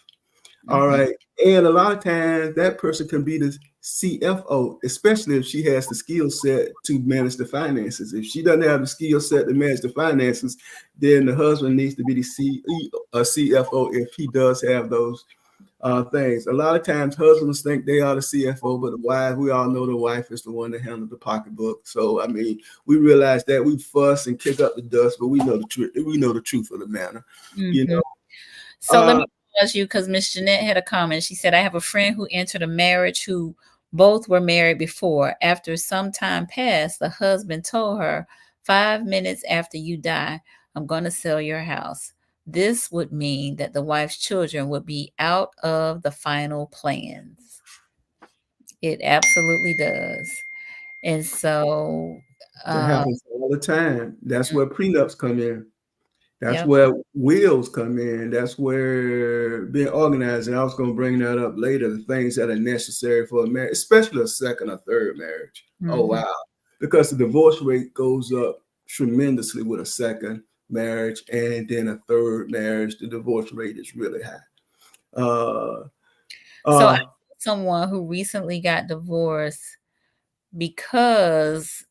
All Mm-hmm. right. And a lot of times that person can be the CFO, especially if she has the skill set to manage the finances. If she doesn't have the skill set to manage the finances, then the husband needs to be the CFO if he does have those things. A lot of times husbands think they are the CFO, but the wife, we all know the wife is the one that handles the pocketbook. So, I mean, we realize that we fuss and kick up the dust, but we know the truth. We know the truth of the matter, you Mm-hmm. know. So let me pause you because Miss Jeanette had a comment. She said, I have a friend who entered a marriage who both were married before. After some time passed, the husband told her, 5 minutes after you die, I'm going to sell your house. This would mean that the wife's children would be out of the final plans. It absolutely does. And so, That uh, happens all the time. That's where prenups come in. That's yep. where wills come in. That's where being organized. And I was going to bring that up later. The things that are necessary for a marriage, especially a second or third marriage. Oh Mm-hmm. wow! Because the divorce rate goes up tremendously with a second marriage, and then a third marriage. The divorce rate is really high. So I Uh, know someone who recently got divorced because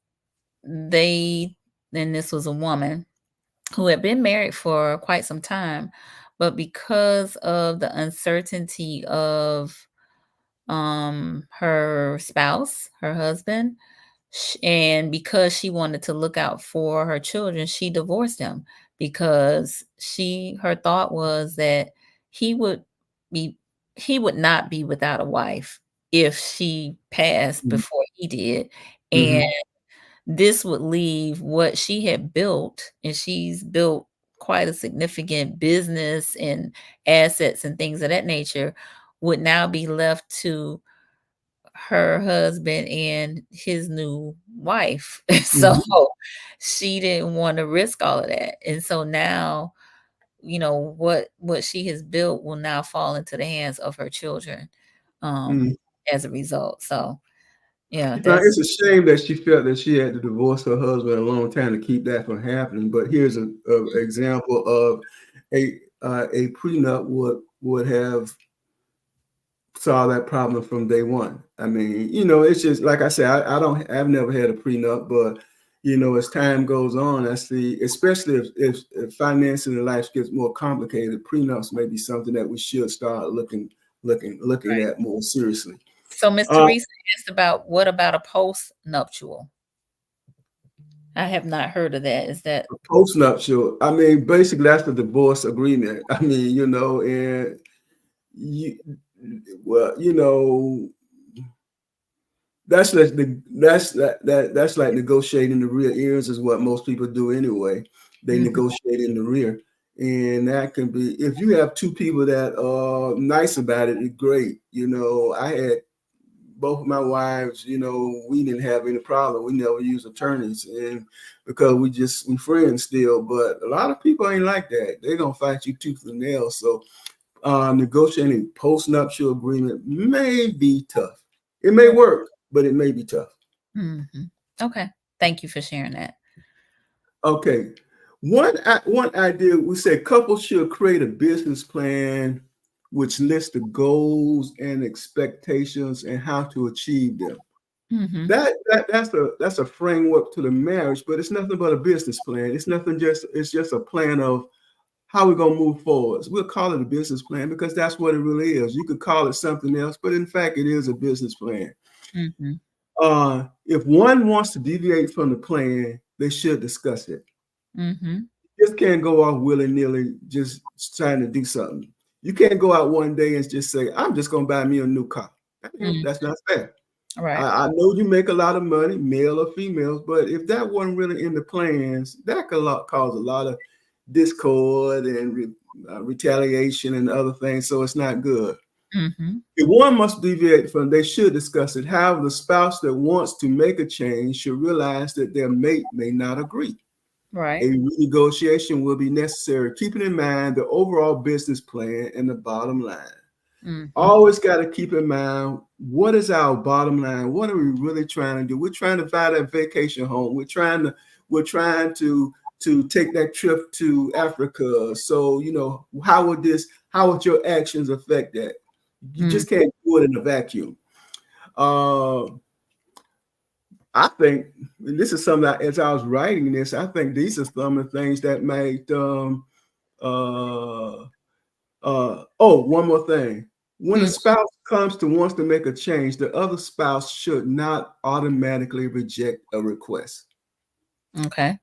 they, and this was a woman who had been married for quite some time, but because of the uncertainty of her spouse, her husband, and because she wanted to look out for her children, she divorced him because her thought was that he would be he would not be without a wife if she passed before he did. And mhm, this would leave what she had built, and she's built quite a significant business and assets and things of that nature, would now be left to her husband and his new wife. So she didn't want to risk all of that. And so now, what she has built will now fall into the hands of her children as a result. So yeah, Now, that's it's a shame that she felt that she had to divorce her husband a long time to keep that from happening. But here's an example of a prenup would have solved that problem from day one. I mean, it's just like I said, I've never had a prenup, but as time goes on, I see, especially if financing in life gets more complicated, prenups may be something that we should start looking right. at more seriously. So Miss Teresa asked about, what about a post-nuptial? I have not heard of that. Is that Post-nuptial, I mean, basically that's the divorce agreement. I mean, and you, well, that's like that's like negotiating the rear ends is what most people do anyway. They negotiate in the rear, and that can be, if you have two people that are nice about it, it's great. I had both of my wives, we didn't have any problem. We never use attorneys, and because we friends still. But a lot of people ain't like that. They're gonna fight you tooth and nail. So negotiating post-nuptial agreement may be tough. It may work, but it may be tough. Okay. Thank you for sharing that. Okay. One idea, we said couples should create a business plan which lists the goals and expectations and how to achieve them. That's a framework to the marriage, but it's nothing but a business plan. It's just a plan of how we're gonna move forward. So we'll call it a business plan because that's what it really is. You could call it something else, but in fact, it is a business plan. If one wants to deviate from the plan, they should discuss it. Just can't go off willy-nilly, just trying to do something. You can't go out one day and just say, I'm just gonna buy me a new car. That's not fair. Right. I know you make a lot of money, male or females, but if that wasn't really in the plans, that could cause a lot of discord and retaliation and other things. So it's not good. If one must deviate from, they should discuss it. However, the spouse that wants to make a change should realize that their mate may not agree. Right. A renegotiation will be necessary, keeping in mind the overall business plan and the bottom line. Always got to keep in mind, what is our bottom line? What are we really trying to do? We're trying to buy that vacation home. We're trying to take that trip to Africa. So, how would your actions affect that? You just can't do it in a vacuum. I think this is something that, as I was writing this, I think these are some of the things that might, one more thing. When a spouse wants to make a change, the other spouse should not automatically reject a request. Okay.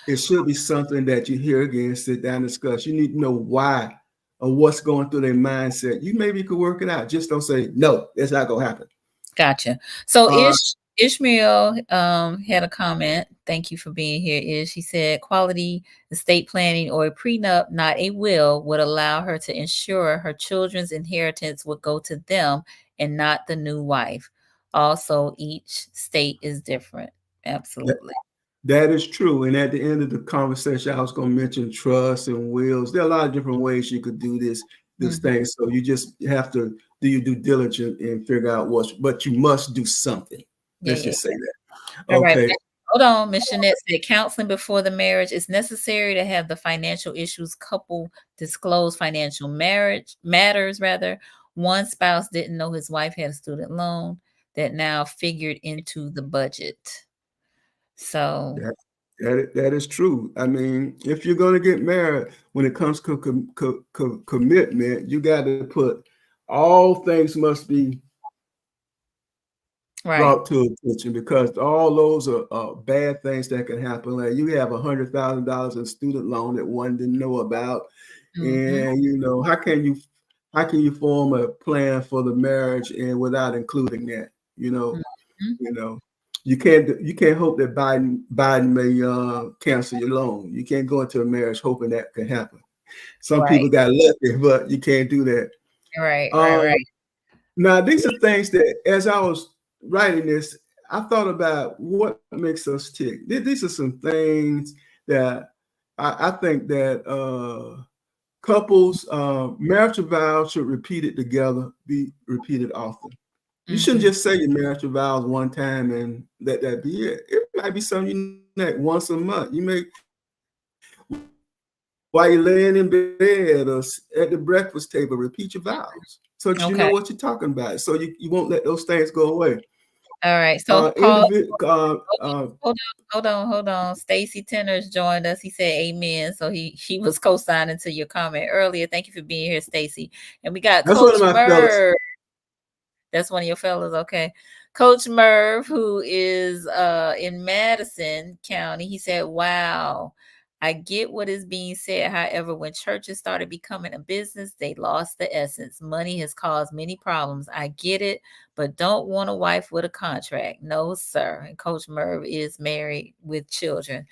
It should be something that you hear again, sit down, and discuss. You need to know why or what's going through their mindset. You could work it out. Just don't say, no, it's not going to happen. Gotcha. So Ishmael had a comment. Thank you for being here. She said quality estate planning or a prenup, not a will, would allow her to ensure her children's inheritance would go to them and not the new wife. Also, each state is different. Absolutely. That is true. And at the end of the conversation, I was going to mention trust and wills. There are a lot of different ways you could do this thing. So you just have to do your due diligence and figure out but you must do something. Let's just say that. All okay. Right. Hold on. Miss Jeanette said counseling before the marriage is necessary to have the financial issues couple disclose financial matters. One spouse didn't know his wife had a student loan that now figured into the budget. So that is true. I mean, if you're going to get married, when it comes to commitment, you got to put all things must be brought to attention, because all those are bad things that can happen. Like you have $100,000 in student loan that one didn't know about, and how can you form a plan for the marriage and without including that? You can't hope that Biden may cancel your loan. You can't go into a marriage hoping that can happen. Some people got lucky, but you can't do that. Right. Now, these are things that, as I was writing this, I thought about what makes us tick. These are some things that I think that couples, marital vows should repeat it together, be repeated often. You shouldn't Mm-hmm. just say your marital vows one time and let that be it. It might be something you like once a month. You may, while you're laying in bed or at the breakfast table, repeat your vows so that you know Okay. what you're talking about. So you won't let those things go away. All right. So Paul, Individual, hold on. Stacy Tenors joined us. He said amen. So he was co-signing to your comment earlier. Thank you for being here, Stacy. And we got that's one Coach of my fellas. Merv. That's one of your fellas. Okay. Coach Merv, who is in Madison County, he said, wow, I get what is being said. However, when churches started becoming a business, they lost the essence. Money has caused many problems. I get it, but don't want a wife with a contract. No, sir. And Coach Merv is married with children.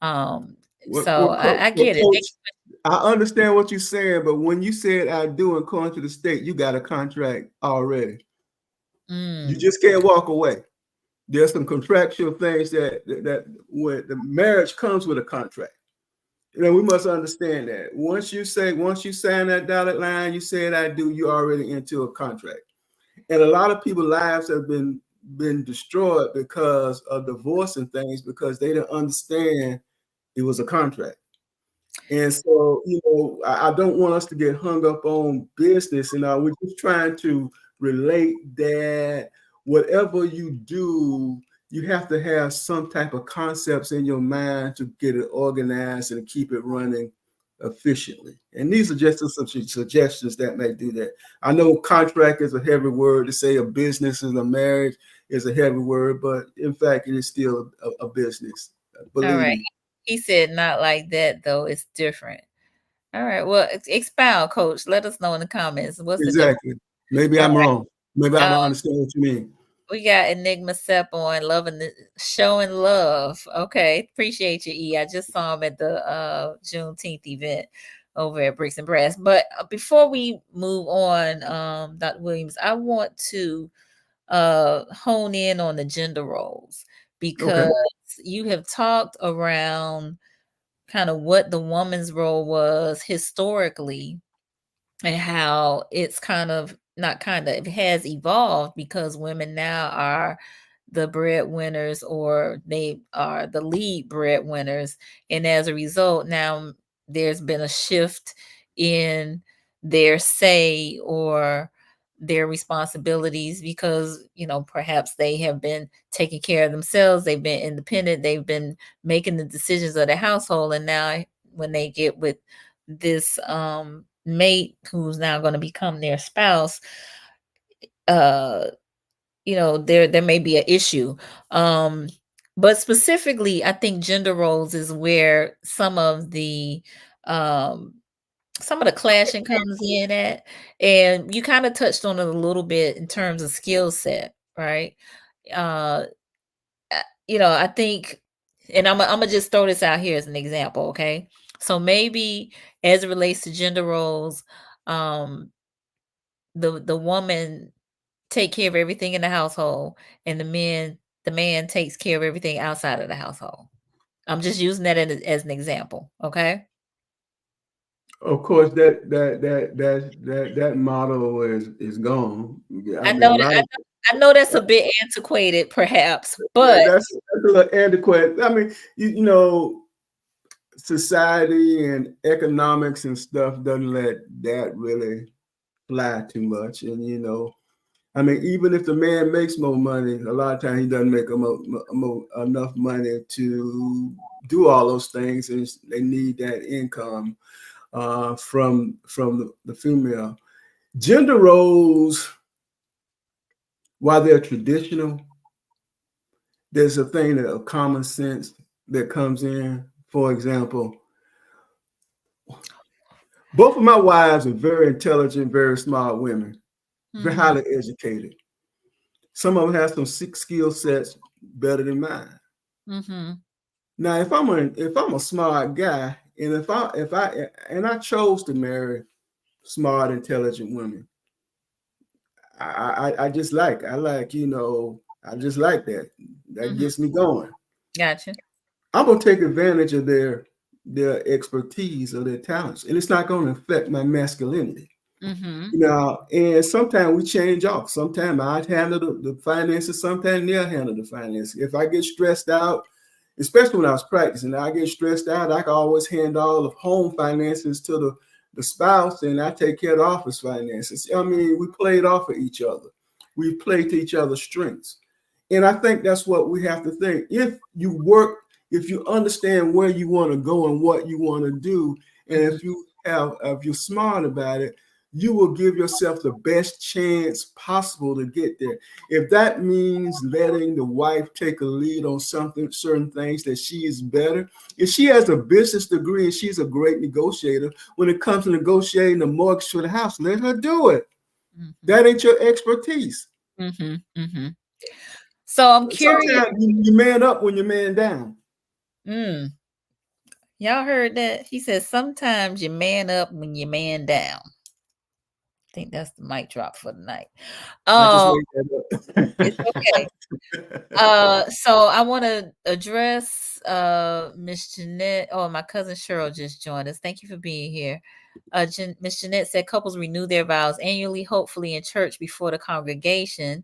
So I get it. Coach, I understand what you're saying, but when you said I do and according to the state, you got a contract already. You just can't walk away. There's some contractual things that when the marriage comes with a contract. You know, we must understand that. Once you sign that dotted line, you said I do, you're already into a contract. And a lot of people's lives have been destroyed because of divorce and things because they didn't understand it was a contract. And so, you know, I don't want us to get hung up on business. And we're just trying to relate that whatever you do, you have to have some type of concepts in your mind to get it organized and keep it running efficiently. And these are just some suggestions that may do that. I know contract is a heavy word to say. A business and a marriage is a heavy word, but in fact, it is still a business. Believe All right. me. He said not like that though. It's different. All right. Well, expound, Coach. Let us know in the comments. What's the difference? Exactly. Maybe All I'm right. wrong. Maybe I don't understand what you mean. We got Enigma Sep on loving the showing love. Okay. Appreciate you, E. I just saw him at the Juneteenth event over at Bricks and Brass. But before we move on, Dr. Williams, I want to hone in on the gender roles Okay. because you have talked around kind of what the woman's role was historically and how it's kind of not kind of it has evolved because women now are the breadwinners or they are the lead breadwinners, and as a result now there's been a shift in their say or their responsibilities because perhaps they have been taking care of themselves, they've been independent, they've been making the decisions of the household, and now when they get with this mate who's now going to become their spouse, uh there may be an issue. But specifically I think gender roles is where um some of the clashing comes in at, and you kind of touched on it a little bit in terms of skill set, right? uh I think, and I'm gonna just throw this out here as an example, okay? So maybe as it relates to gender roles, um, the woman take care of everything in the household, and the man takes care of everything outside of the household. I'm just using that as an example, okay? Of course, that model is gone. I I mean, know a that lot of I know that's a bit antiquated, perhaps, but that's a little antiquated. I mean, you know, society and economics and stuff doesn't let that really fly too much. And I mean, even if the man makes more money, a lot of times he doesn't make enough money to do all those things, and they need that income from the female. Gender roles, while they're traditional, there's a thing of common sense that comes in. For example, both of my wives are very intelligent, very smart women, very highly educated. Some of them have some skill sets better than mine. mm-hmm. Now, if I'm a smart guy, and I chose to marry smart, intelligent women, I like I just like that. That gets me going. Gotcha. I'm gonna take advantage of their expertise or their talents, and it's not gonna affect my masculinity. And sometimes we change off. Sometimes I handle the finances, sometimes they'll handle the finances. If I get stressed out, especially when I was practicing, I get stressed out, I can always hand all the home finances to the spouse, and I take care of the office finances. I mean, we played off of each other. We play to each other's strengths. And I think that's what we have to think. If you understand where you want to go and what you want to do, and if you're smart about it, you will give yourself the best chance possible to get there. If that means letting the wife take a lead on certain things that she is better, if she has a business degree and she's a great negotiator, when it comes to negotiating the mortgage for the house, let her do it. That ain't your expertise. So I'm curious. Sometimes you man up when you man down. Y'all heard that? He says sometimes you man up when you man down. I think that's the mic drop for the night. It's okay. So I want to address Miss Jeanette. Oh, my cousin Cheryl just joined us. Thank you for being here. Miss Jeanette said couples renew their vows annually, hopefully in church before the congregation.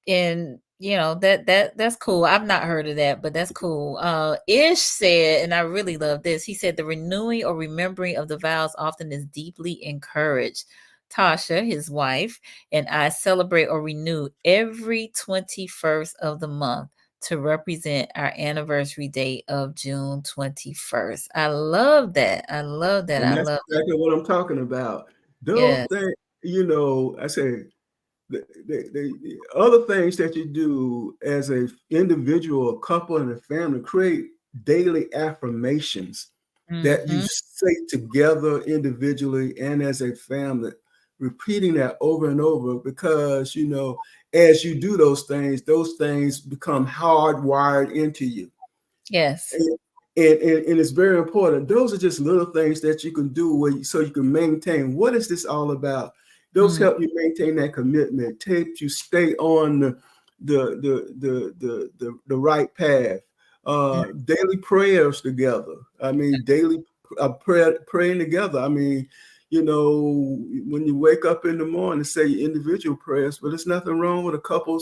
And that's cool. I've not heard of that, but that's cool. Ish said, and I really love this. He said the renewing or remembering of the vows often is deeply encouraged. Tasha, his wife, and I celebrate or renew every 21st of the month to represent our anniversary date of June 21st. I love that. And that's exactly what I'm talking about. Those things, I say the other things that you do as an individual, a couple, and a family, create daily affirmations that you say together individually and as a family, repeating that over and over, because as you do those things become hardwired into you. Yes. And it's very important. Those are just little things that you can do so you can maintain. What is this all about? Those help you maintain that commitment, help you stay on the right path. Daily prayers together. I mean, daily praying together. I mean, when you wake up in the morning, say your individual prayers, but there's nothing wrong with a couple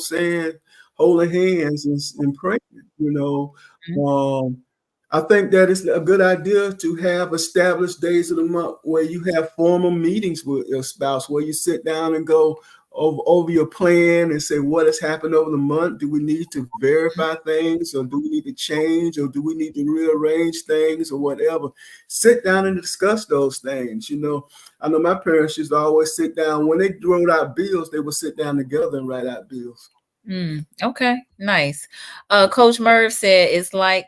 holding hands and praying. I think that it's a good idea to have established days of the month where you have formal meetings with your spouse, where you sit down and go over your plan and say what has happened over the month. Do we need to verify things, or do we need to change, or do we need to rearrange things, or whatever? Sit down and discuss those things. I know my parents used to always sit down when they wrote out bills. They would sit down together and write out bills. Okay, nice. Coach Merv said it's like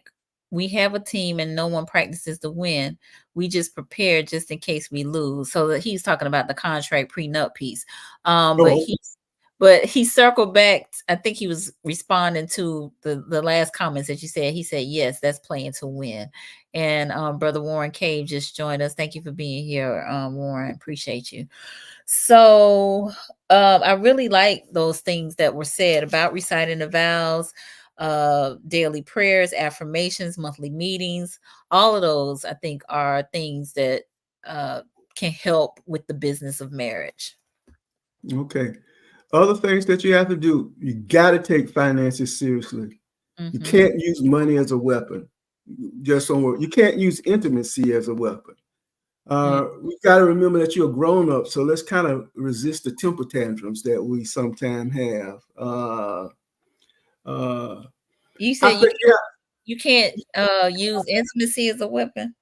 we have a team and no one practices to win. We just prepare just in case we lose. So that he's talking about the contract prenup piece. But he circled back. I think he was responding to the last comments that you said. He said, yes, that's playing to win. And Brother Warren Cave just joined us. Thank you for being here, Warren. Appreciate you. So I really like those things that were said about reciting the vows, daily prayers, affirmations, monthly meetings. All of those, I think, are things that can help with the business of marriage. Okay. Other things that you have to do, you got to take finances seriously. You can't use money as a weapon. You can't use intimacy as a weapon. We got to remember that you're a grown up, so let's kind of resist the temper tantrums that we sometimes have. You said you can't use intimacy as a weapon?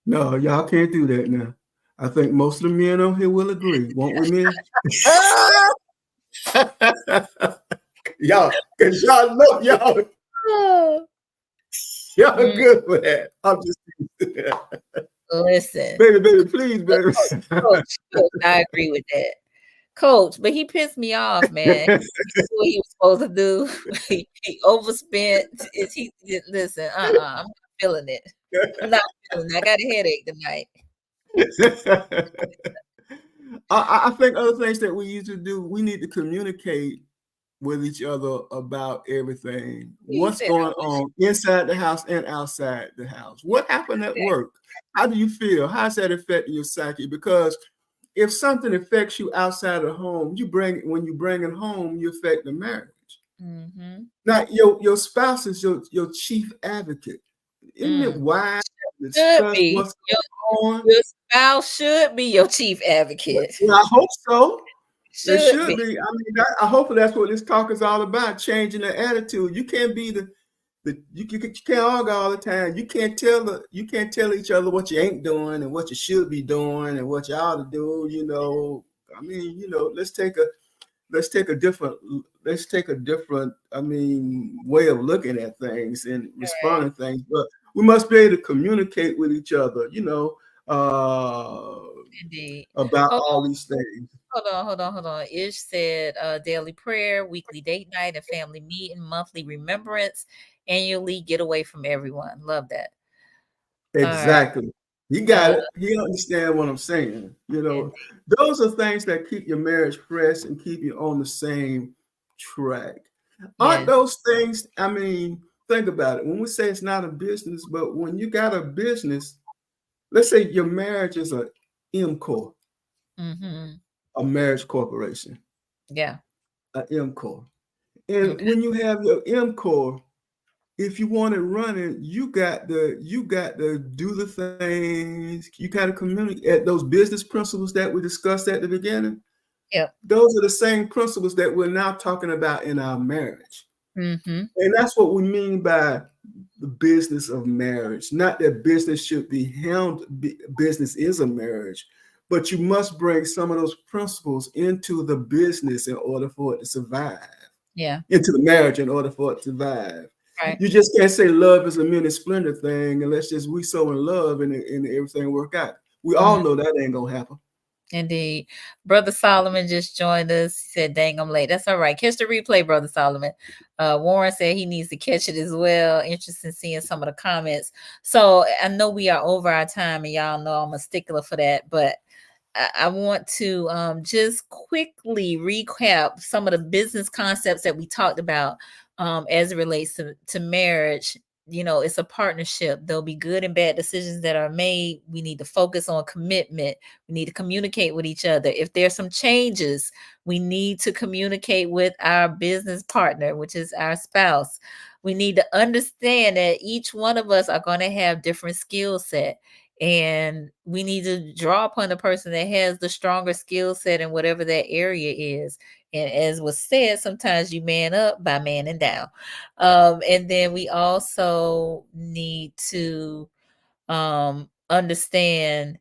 No, y'all can't do that now. I think most of the men on here will agree, won't we, men? Y'all, because y'all know y'all good for that. I'm just listen. Baby, please, baby. Coach, I agree with that. Coach, but he pissed me off, man. That's what he was supposed to do. He overspent. Listen, I'm not feeling it. I'm not feeling it. I got a headache tonight. I think other things that we need to do, we need to communicate with each other about everything. What's going on inside the house and outside the house? What happened at work? How do you feel? How's that affecting your psyche? Because if something affects you outside of home, when you bring it home, you affect the marriage. Mm-hmm. Now, your spouse is your chief advocate. Isn't it wise to discuss what's going on? Your spouse should be your chief advocate. Well, I hope so. It should be. I mean, I hope that's what this talk is all about, changing the attitude. You can't be you can't argue all the time. You can't tell each other what you ain't doing and what you should be doing and what you ought to do. I mean, let's take a different way of looking at things and responding to things. But we must be able to communicate with each other, about all these things. Hold on. Ish said daily prayer, weekly date night, and family meeting, monthly remembrance, annually get away from everyone. Love that. Exactly. He got it. He understand what I'm saying. Those are things that keep your marriage fresh and keep you on the same track. Aren't those things? I mean, think about it. When we say it's not a business, but when you got a business, let's say your marriage is a M Corp, a marriage corporation. Yeah. A M Corp. And when you have your M Corp, if you want it running, you got to do the things. You got to communicate those business principles that we discussed at the beginning. Yeah, those are the same principles that we're now talking about in our marriage, and that's what we mean by the business of marriage. Not that business should be held. Business is a marriage, but you must bring some of those principles into the business in order for it to survive. Yeah, into the marriage in order for it to survive. Right. You just can't say love is a mini splendor thing unless we so in love and everything work out. We all know that ain't gonna happen. Indeed. Brother Solomon just joined us. He said, dang, I'm late. That's all right. Catch the replay, Brother Solomon. Warren said he needs to catch it as well. Interested in seeing some of the comments. So I know we are over our time, and y'all know I'm a stickler for that, but I want to just quickly recap some of the business concepts that we talked about as it relates to marriage. It's a partnership. There'll be good and bad decisions that are made. We need to focus on commitment. We need to communicate with each other. If there's some changes, we need to communicate with our business partner, which is our spouse. We need to understand that each one of us are going to have different skill set. And we need to draw upon the person that has the stronger skill set in whatever that area is. And as was said, sometimes you man up by manning down. And then we also need to understand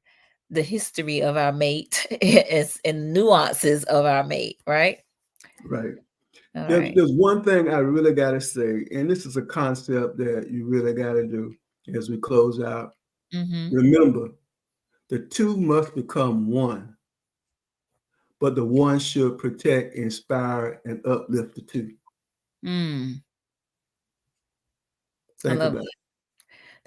the history of our mate and nuances of our mate, right? Right. There's one thing I really got to say, and this is a concept that you really got to do as we close out. Remember, the two must become one, but the one should protect, inspire, and uplift the two. Think about it.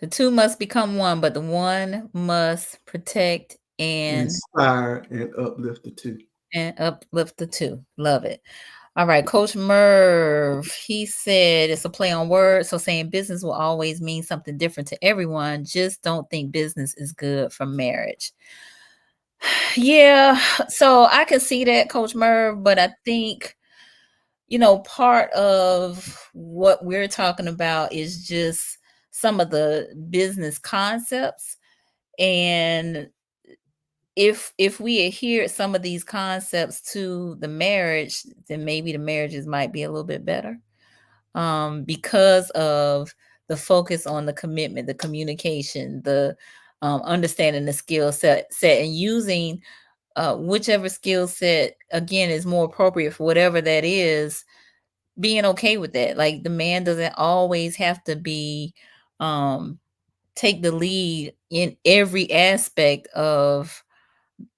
The two must become one, but the one must protect and inspire and uplift the two. Love it. All right, Coach Merv, he said it's a play on words. So saying business will always mean something different to everyone. Just don't think business is good for marriage. Yeah, so I can see that, Coach Merv, but I think, part of what we're talking about is just some of the business concepts. And if we adhere some of these concepts to the marriage, then maybe the marriages might be a little bit better because of the focus on the commitment, the communication, the understanding the skill set and using whichever skill set, again, is more appropriate for whatever that is, being okay with that. Like the man doesn't always have to be take the lead in every aspect of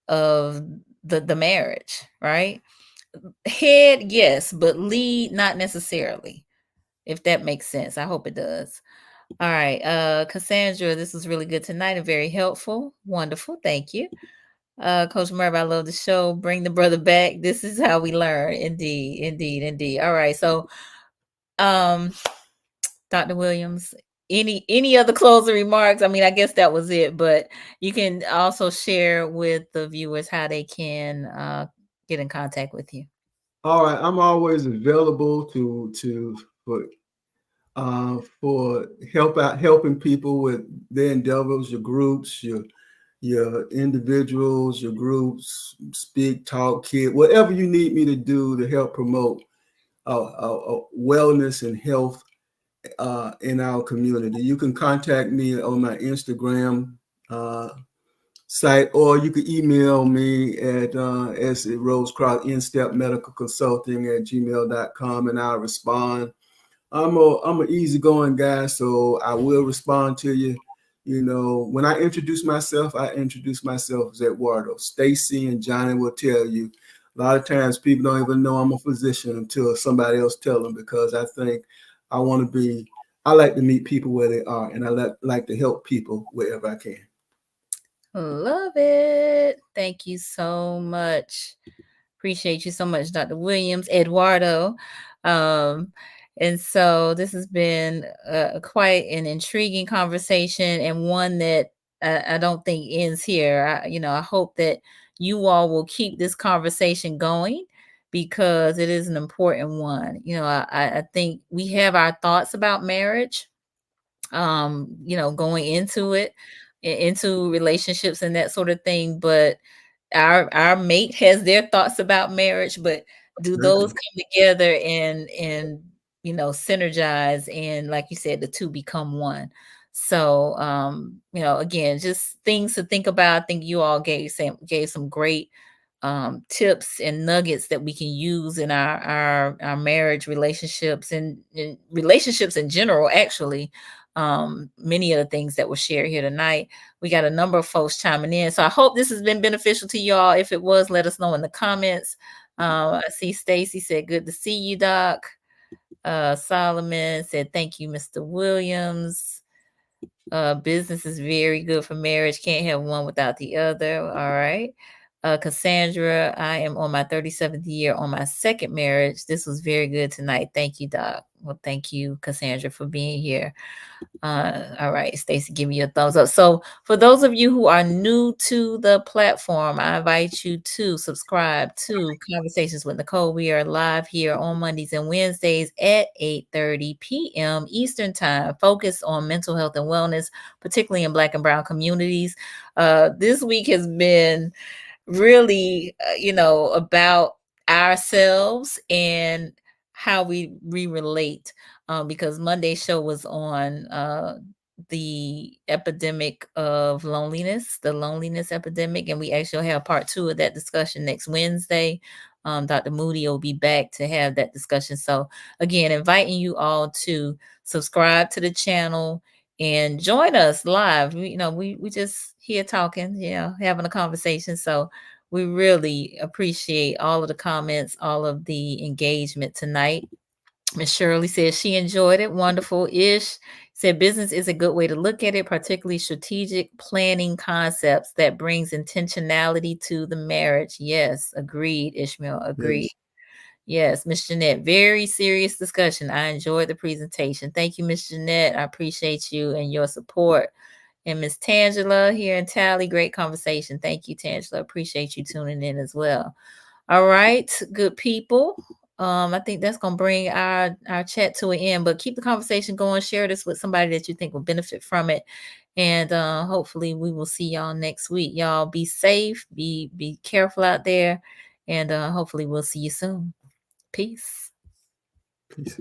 the marriage, right? Head, yes, but lead, not necessarily, if that makes sense. I hope it does. All right, Cassandra, this was really good tonight and very helpful. Wonderful, thank you. Coach Murphy, I love the show. Bring the brother back. This is how we learn. Indeed, indeed, indeed. All right. So, um, Dr. Williams, any other closing remarks? I mean, I guess that was it, but you can also share with the viewers how they can get in contact with you. All right, I'm always available for helping people with their endeavors, your groups, your individuals, your groups, speak, talk, kid, whatever you need me to do to help promote wellness and health in our community. You can contact me on my Instagram site, or you can email me at Rosecross InStep Medical Consulting at gmail.com, and I'll respond. I'm an easygoing guy, so I will respond to you. You know, when I introduce myself as Edwardo. Stacy and Johnny will tell you. A lot of times people don't even know I'm a physician until somebody else tell them, because I think I like to meet people where they are, and I like to help people wherever I can. Love it. Thank you so much. Appreciate you so much, Dr. Williams, Eduardo. And so this has been quite an intriguing conversation, and one that I don't think ends here. I hope that you all will keep this conversation going, because it is an important one. I think we have our thoughts about marriage, going into it, into relationships and that sort of thing. But our mate has their thoughts about marriage, but do those come together and synergize, and like you said, the two become one? So again, just things to think about. I think you all gave some great tips and nuggets that we can use in our marriage relationships, and relationships in general, actually. Many of the things that were shared here tonight. We got a number of folks chiming in, so I hope this has been beneficial to y'all. If it was, let us know in the comments. I see Stacy said, good to see you, Doc. Solomon said, thank you, Mr. Williams. Business is very good for marriage. Can't have one without the other. All right. Cassandra, I am on my 37th year on my second marriage. This was very good tonight. Thank you, Doc. Well, thank you, Cassandra, for being here. All right, Stacy, give me a thumbs up. So for those of you who are new to the platform, I invite you to subscribe to Conversations with Nicole. We are live here on Mondays and Wednesdays at 8:30 p.m. Eastern Time, focused on mental health and wellness, particularly in Black and Brown communities. This week has been really, about ourselves and how we relate, because Monday's show was on the epidemic of loneliness, the loneliness epidemic, and we actually have part 2 of that discussion next Wednesday. Dr. Moody will be back to have that discussion. So again, inviting you all to subscribe to the channel and join us live. We just here talking, having a conversation. So we really appreciate all of the comments, all of the engagement tonight. Miss Shirley says she enjoyed it. Wonderful-ish. Said business is a good way to look at it, particularly strategic planning concepts that brings intentionality to the marriage. Yes, agreed, Ishmael. Agreed. Yes, Miss Jeanette, very serious discussion. I enjoyed the presentation. Thank you, Miss Jeanette. I appreciate you and your support. And Miss Tangela here in Tally, great conversation. Thank you, Tangela. Appreciate you tuning in as well. All right, good people. I think that's gonna bring our chat to an end, but keep the conversation going. Share this with somebody that you think will benefit from it. And hopefully we will see y'all next week. Y'all be safe, be careful out there, and hopefully we'll see you soon. Peace. Peace.